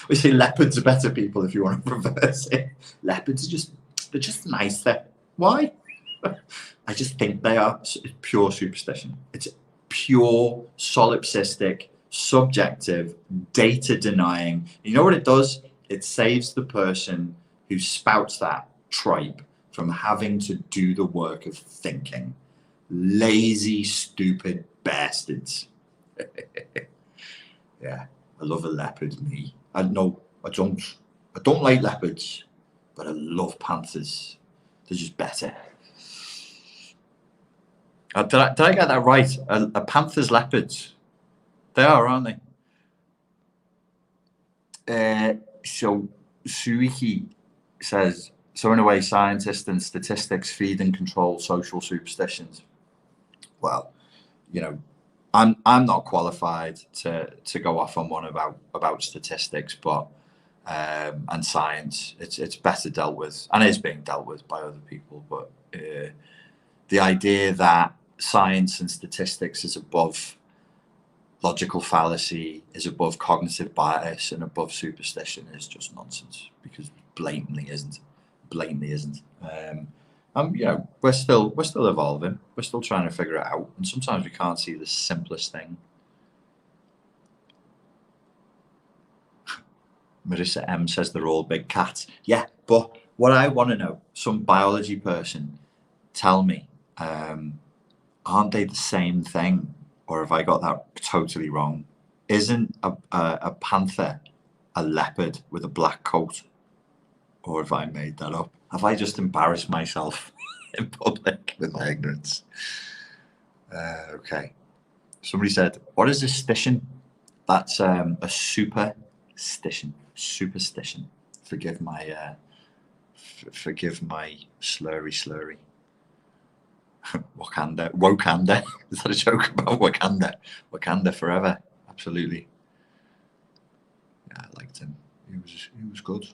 We say leopards are better people if you want to reverse it. Leopards are they're just nicer. Why? I just think they are. It's pure superstition. It's pure solipsistic, subjective, data denying. You know what it does? It saves the person who spouts that tripe from having to do the work of thinking. Lazy, stupid bastards. Yeah, I love a leopard, me. I don't like leopards, but I love panthers. They're just better. Did I get that right? A panther's leopards. They are, aren't they? So Suiki says, so in a way, scientists and statistics feed and control social superstitions. Well, you know, I'm not qualified to go off on one about statistics, but and science. It's better dealt with, and is being dealt with by other people. But the idea that science and statistics is above logical fallacy, is above cognitive bias, and above superstition is just nonsense, because blatantly isn't. You know, we're still evolving. We're still trying to figure it out, and sometimes we can't see the simplest thing. Marissa M says they're all big cats. Yeah, but what I want to know, some biology person, tell me, aren't they the same thing, or have I got that totally wrong? Isn't a panther a leopard with a black coat, or have I made that up? Have I just embarrassed myself in public with my ignorance? Okay. Somebody said, what is a stition? That's a superstition. Superstition. Forgive my slurry. Wakanda. Is that a joke about Wakanda? Wakanda forever. Absolutely. Yeah, I liked him. He was good.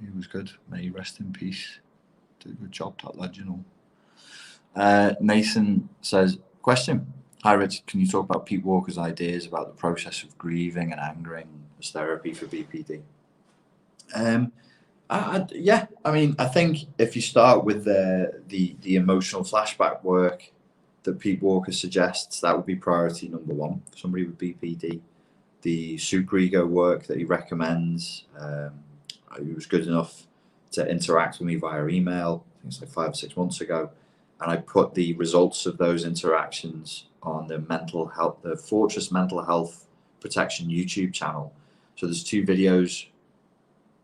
He was good. May he rest in peace. Did a good job, that lad, you know. Nathan says, question. Hi, Rich. Can you talk about Pete Walker's ideas about the process of grieving and angering as therapy for BPD? Yeah, I mean, I think if you start with the emotional flashback work that Pete Walker suggests, that would be priority number one for somebody with BPD. The superego work that he recommends, he was good enough to interact with me via email, I think it's like 5 or 6 months ago, and I put the results of those interactions on the Fortress Mental Health Protection YouTube channel. So there's 2 videos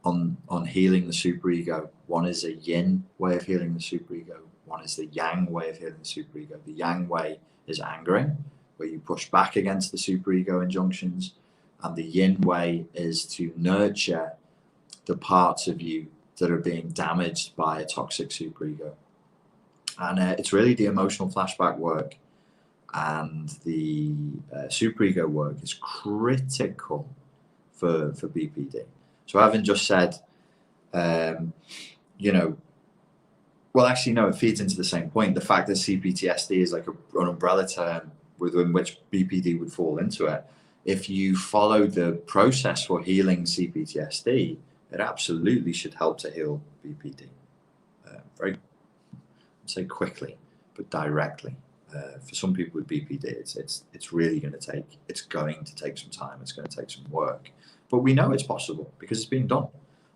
on healing the superego. One is a yin way of healing the superego. One is the yang way of healing the superego. The yang way is angering, where you push back against the superego injunctions, and the yin way is to nurture the parts of you that are being damaged by a toxic superego. And it's really the emotional flashback work and the superego work is critical for BPD. So having just said, you know, well, actually, no, it feeds into the same point. The fact that CPTSD is like an umbrella term within which BPD would fall into it. If you follow the process for healing CPTSD, it absolutely should help to heal BPD. Very, I'd say quickly, but directly. For some people with BPD, it's really going to take some time. It's going to take some work. But we know it's possible because it's being done.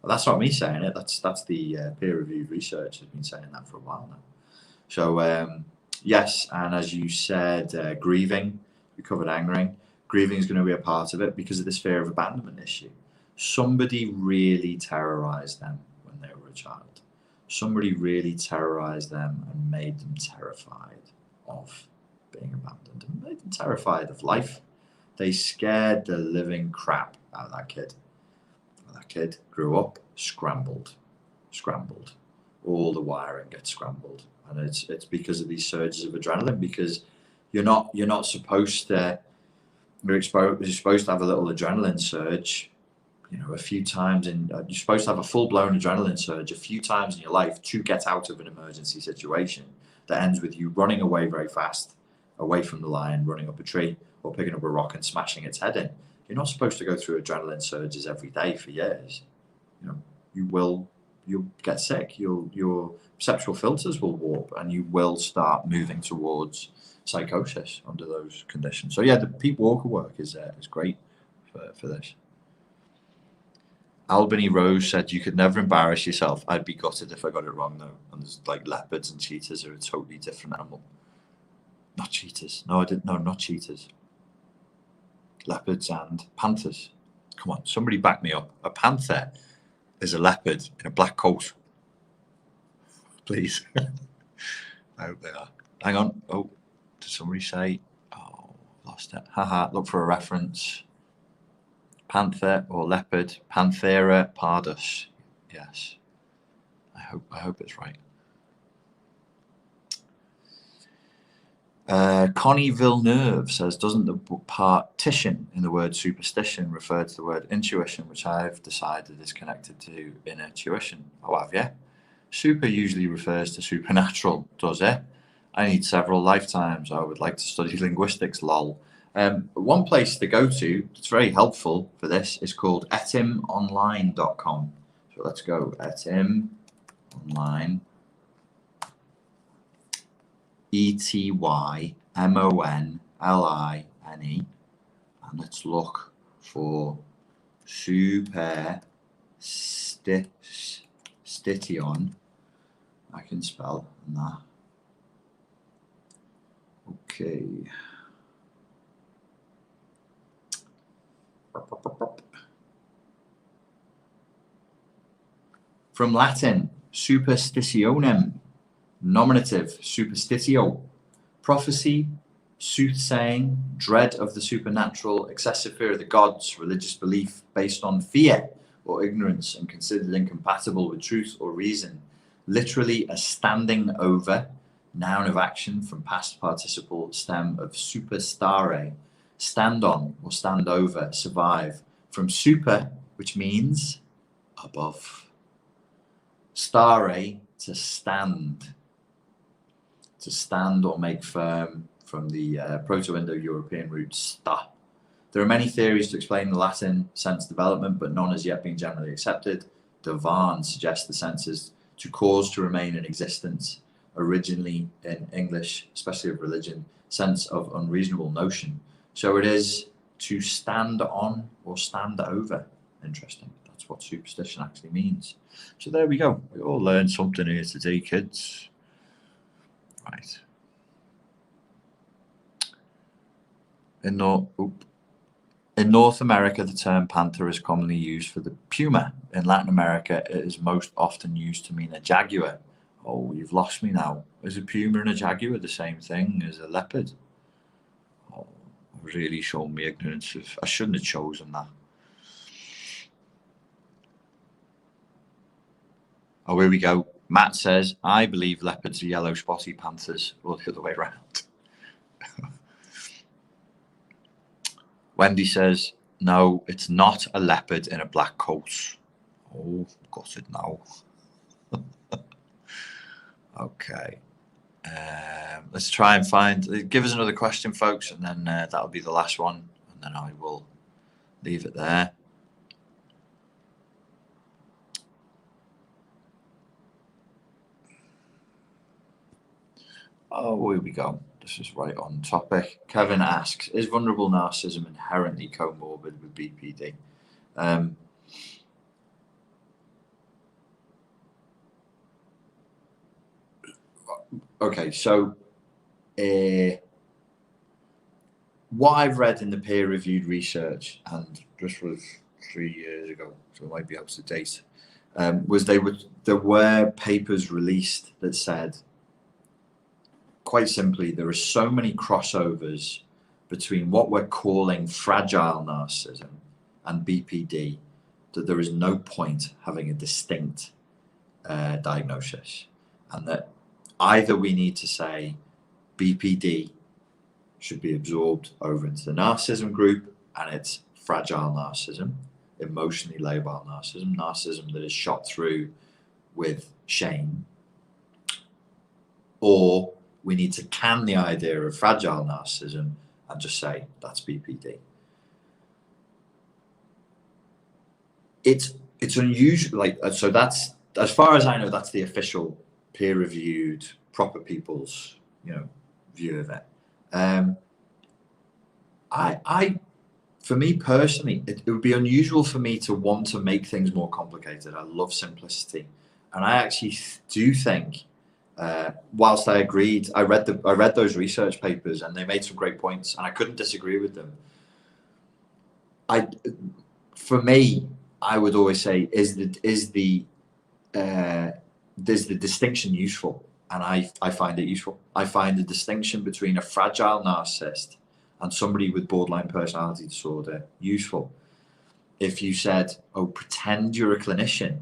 Well, that's not me saying it. That's the peer-reviewed research has been saying that for a while now. So yes, and as you said, grieving, we covered angering. Grieving is going to be a part of it because of this fear of abandonment issue. Somebody really terrorized them when they were a child. Somebody really terrorized them and made them terrified of being abandoned and made them terrified of life. They scared the living crap out of that kid. That kid grew up scrambled. All the wiring gets scrambled, and it's because of these surges of adrenaline. Because you're not supposed to. You're supposed to have a little adrenaline surge, you know, a few times, and you're supposed to have a full-blown adrenaline surge a few times in your life to get out of an emergency situation that ends with you running away very fast, away from the lion, running up a tree, or picking up a rock and smashing its head in. You're not supposed to go through adrenaline surges every day for years. You know, you'll get sick. Your perceptual filters will warp, and you will start moving towards psychosis under those conditions. So yeah, the Pete Walker work is great for this. Albany Rose said, you could never embarrass yourself. I'd be gutted if I got it wrong though. And there's like leopards and cheetahs are a totally different animal. Not cheetahs. No, I didn't know, not cheetahs. Leopards and panthers. Come on, somebody back me up. A panther is a leopard in a black coat. Please. I hope they are. Hang on. Oh, did somebody say? Oh, lost it. Haha, look for a reference. Panther or leopard. Panthera pardus. Yes. I hope it's right. Connie Villeneuve says, doesn't the partition in the word superstition refer to the word intuition, which I've decided is connected to inner tuition? Oh, have you? Super usually refers to supernatural, does it? I need several lifetimes. I would like to study linguistics, lol. One place to go to that's very helpful for this is called etymonline.com. So let's go etymonline. ETYMONLINE, and let's look for superstition. I can spell that. Okay. From Latin, superstitionem. Nominative, superstitio, prophecy, soothsaying, dread of the supernatural, excessive fear of the gods, religious belief based on fear or ignorance and considered incompatible with truth or reason. Literally a standing over, noun of action from past participle stem of superstare, stand on or stand over, survive. From super, which means above. Stare, to stand. To stand or make firm, from the Proto-Indo-European root sta. There are many theories to explain the Latin sense development, but none has yet been generally accepted. Devan suggests the sense is to cause to remain in existence, originally in English, especially of religion, sense of unreasonable notion. So it is to stand on or stand over. Interesting. That's what superstition actually means. So there we go. We all learned something here today, kids. Right. In North America, the term panther is commonly used for the puma. In Latin America, it is most often used to mean a jaguar. Oh, you've lost me now. Is a puma and a jaguar the same thing as a leopard? Oh, really showing me ignorance. I shouldn't have chosen that. Oh, here we go. Matt says, I believe leopards are yellow spotty panthers, or the other way around. Wendy says, no, it's not a leopard in a black coat. Oh, got it now. Okay. Let's try and give us another question, folks, and then that'll be the last one, and then I will leave it there. Oh, here we go. This is right on topic. Kevin asks, is vulnerable narcissism inherently comorbid with BPD? Okay, so what I've read in the peer-reviewed research, and this was 3 years ago, so it might be out of date, was there were papers released that said, quite simply, there are so many crossovers between what we're calling fragile narcissism and BPD that there is no point having a distinct diagnosis, and that either we need to say BPD should be absorbed over into the narcissism group and it's fragile narcissism, emotionally labile narcissism, narcissism that is shot through with shame, or we need to can the idea of fragile narcissism and just say that's BPD. It's unusual, so that's, as far as I know, that's the official peer-reviewed, proper people's, view of it. For me personally, it would be unusual for me to want to make things more complicated. I love simplicity, and I actually do think, whilst I agreed, I read those research papers and they made some great points, and I couldn't disagree with them. For me, I would always say, is the distinction useful? And I find it useful. I find the distinction between a fragile narcissist and somebody with borderline personality disorder, useful. If you said, oh, pretend you're a clinician,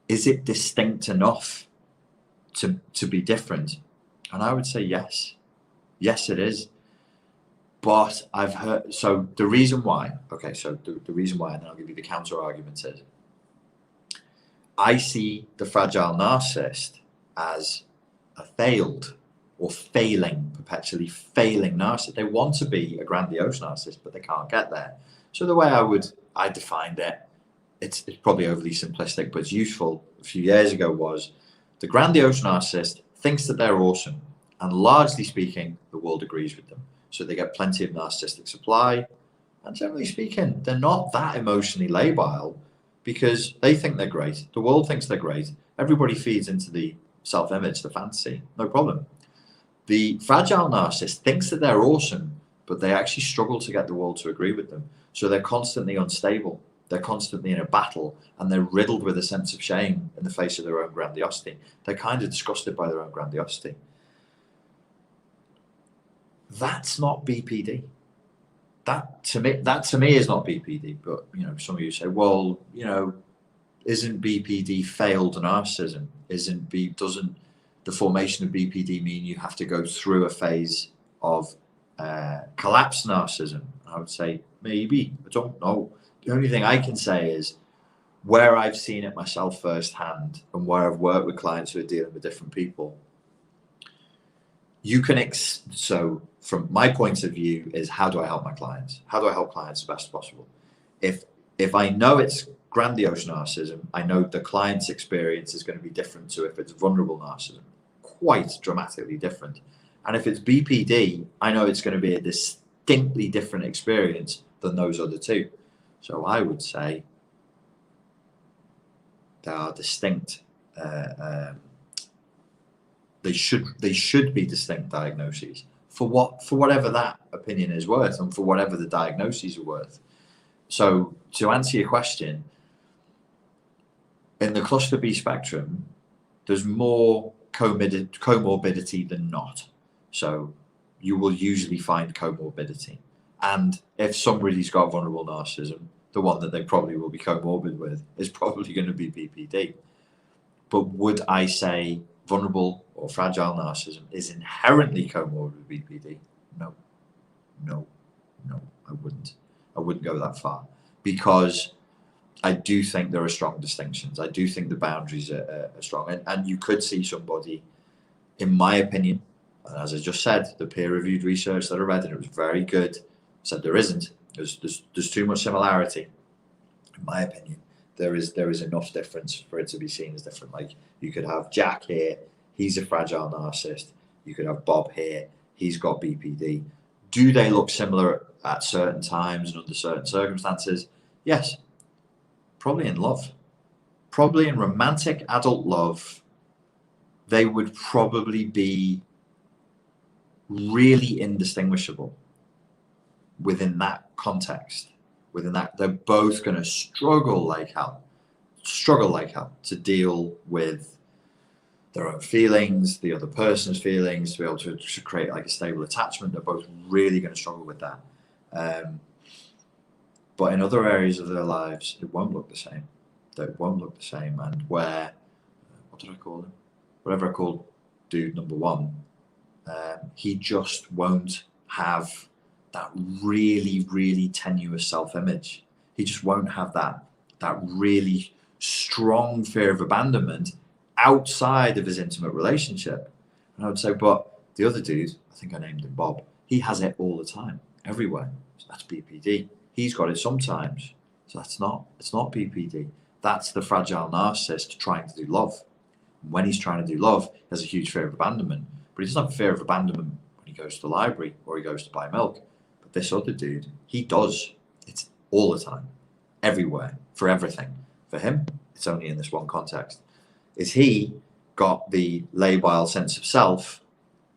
is it distinct enough to be different? And I would say yes. Yes, it is. But I've heard, so the reason why, the reason why, and then I'll give you the counter argument is, I see the fragile narcissist as a failed or perpetually failing narcissist. They want to be a grandiose narcissist, but they can't get there. So the way I defined it, it's probably overly simplistic, but it's useful a few years ago, was the grandiose narcissist thinks that they're awesome, and largely speaking, the world agrees with them. So they get plenty of narcissistic supply, and generally speaking, they're not that emotionally labile because they think they're great. The world thinks they're great. Everybody feeds into the self-image, the fantasy, no problem. The fragile narcissist thinks that they're awesome, but they actually struggle to get the world to agree with them. So they're constantly unstable. They're constantly in a battle, and they're riddled with a sense of shame in the face of their own grandiosity. They're kind of disgusted by their own grandiosity. That's not BPD. That to me is not BPD. But some of you say, well, isn't BPD failed narcissism? Doesn't the formation of BPD mean you have to go through a phase of collapsed narcissism? I would say maybe. I don't know. The only thing I can say is where I've seen it myself firsthand, and where I've worked with clients who are dealing with different people. You can so from my point of view is, how do I help my clients? How do I help clients as best possible? If I know it's grandiose narcissism, I know the client's experience is going to be different to if it's vulnerable narcissism, quite dramatically different. And if it's BPD, I know it's going to be a distinctly different experience than those other two. So I would say they are distinct. They should be distinct diagnoses for whatever that opinion is worth, and for whatever the diagnoses are worth. So to answer your question, in the cluster B spectrum, there's more comorbidity than not. So you will usually find comorbidity. And if somebody's got vulnerable narcissism, the one that they probably will be comorbid with is probably going to be BPD. But would I say vulnerable or fragile narcissism is inherently comorbid with BPD? No, I wouldn't go that far, because I do think there are strong distinctions. I do think the boundaries are strong. And you could see somebody, in my opinion, and as I just said, the peer-reviewed research that I read, and it was very good, said there isn't. There's too much similarity. In my opinion, there is enough difference for it to be seen as different. Like, you could have Jack here, he's a fragile narcissist. You could have Bob here, he's got BPD. Do they look similar at certain times and under certain circumstances? Yes. Probably in love. Probably in romantic adult love, they would probably be really indistinguishable within that context. Within that, they're both going to struggle like hell to deal with their own feelings, the other person's feelings, to be able to create like a stable attachment. They're both really going to struggle with that. But in other areas of their lives, it won't look the same. It won't look the same. And what did I call him? Whatever I called dude number one, he just won't have that really, really tenuous self-image. He just won't have that really strong fear of abandonment outside of his intimate relationship. And I would say, but the other dude, I think I named him Bob, he has it all the time, everywhere. So that's BPD. He's got it sometimes. So it's not BPD. That's the fragile narcissist trying to do love. And when he's trying to do love, he has a huge fear of abandonment. But he doesn't have a fear of abandonment when he goes to the library or he goes to buy milk. But this other dude, he does. It's all the time, everywhere, for everything. For him, it's only in this one context. Is he got the labile sense of self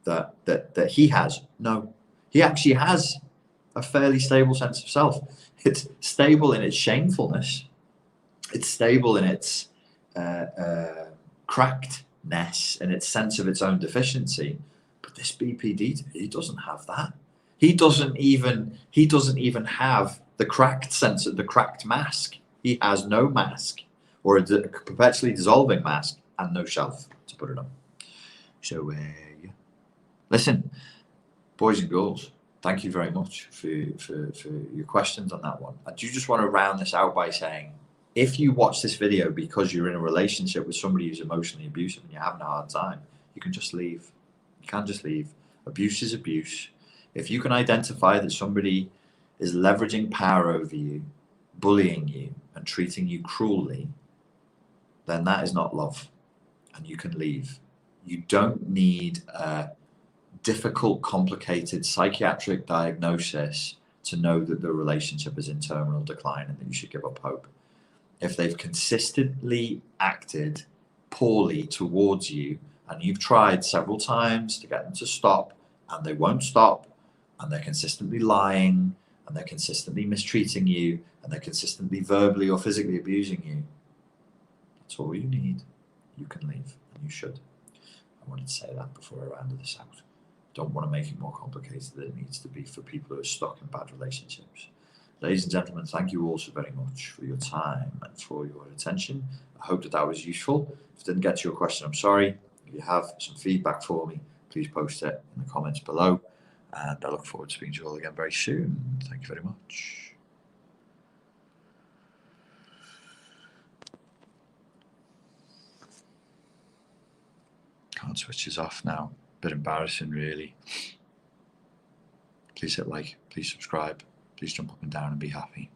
that he has? No. He actually has a fairly stable sense of self. It's stable in its shamefulness. It's stable in its crackedness and its sense of its own deficiency. But this BPD, he doesn't have that. He doesn't even have the cracked sensor, the cracked mask. He has no mask, or a perpetually dissolving mask, and no shelf to put it on. So, listen, boys and girls, thank you very much for your questions on that one. I do just want to round this out by saying, if you watch this video because you're in a relationship with somebody who's emotionally abusive and you're having a hard time, you can just leave. You can just leave. Abuse is abuse. If you can identify that somebody is leveraging power over you, bullying you, and treating you cruelly, then that is not love, and you can leave. You don't need a difficult, complicated psychiatric diagnosis to know that the relationship is in terminal decline and that you should give up hope. If they've consistently acted poorly towards you, and you've tried several times to get them to stop, and they won't stop, and they're consistently lying, and they're consistently mistreating you, and they're consistently verbally or physically abusing you, that's all you need. You can leave, and you should. I wanted to say that before I rounded this out. Don't want to make it more complicated than it needs to be for people who are stuck in bad relationships. Ladies and gentlemen, thank you all so very much for your time and for your attention. I hope that was useful. If I didn't get to your question, I'm sorry. If you have some feedback for me, please post it in the comments below. And I look forward to speaking to you all again very soon. Thank you very much. Can't switch this off now. Bit embarrassing, really. Please hit like, please subscribe, please jump up and down and be happy.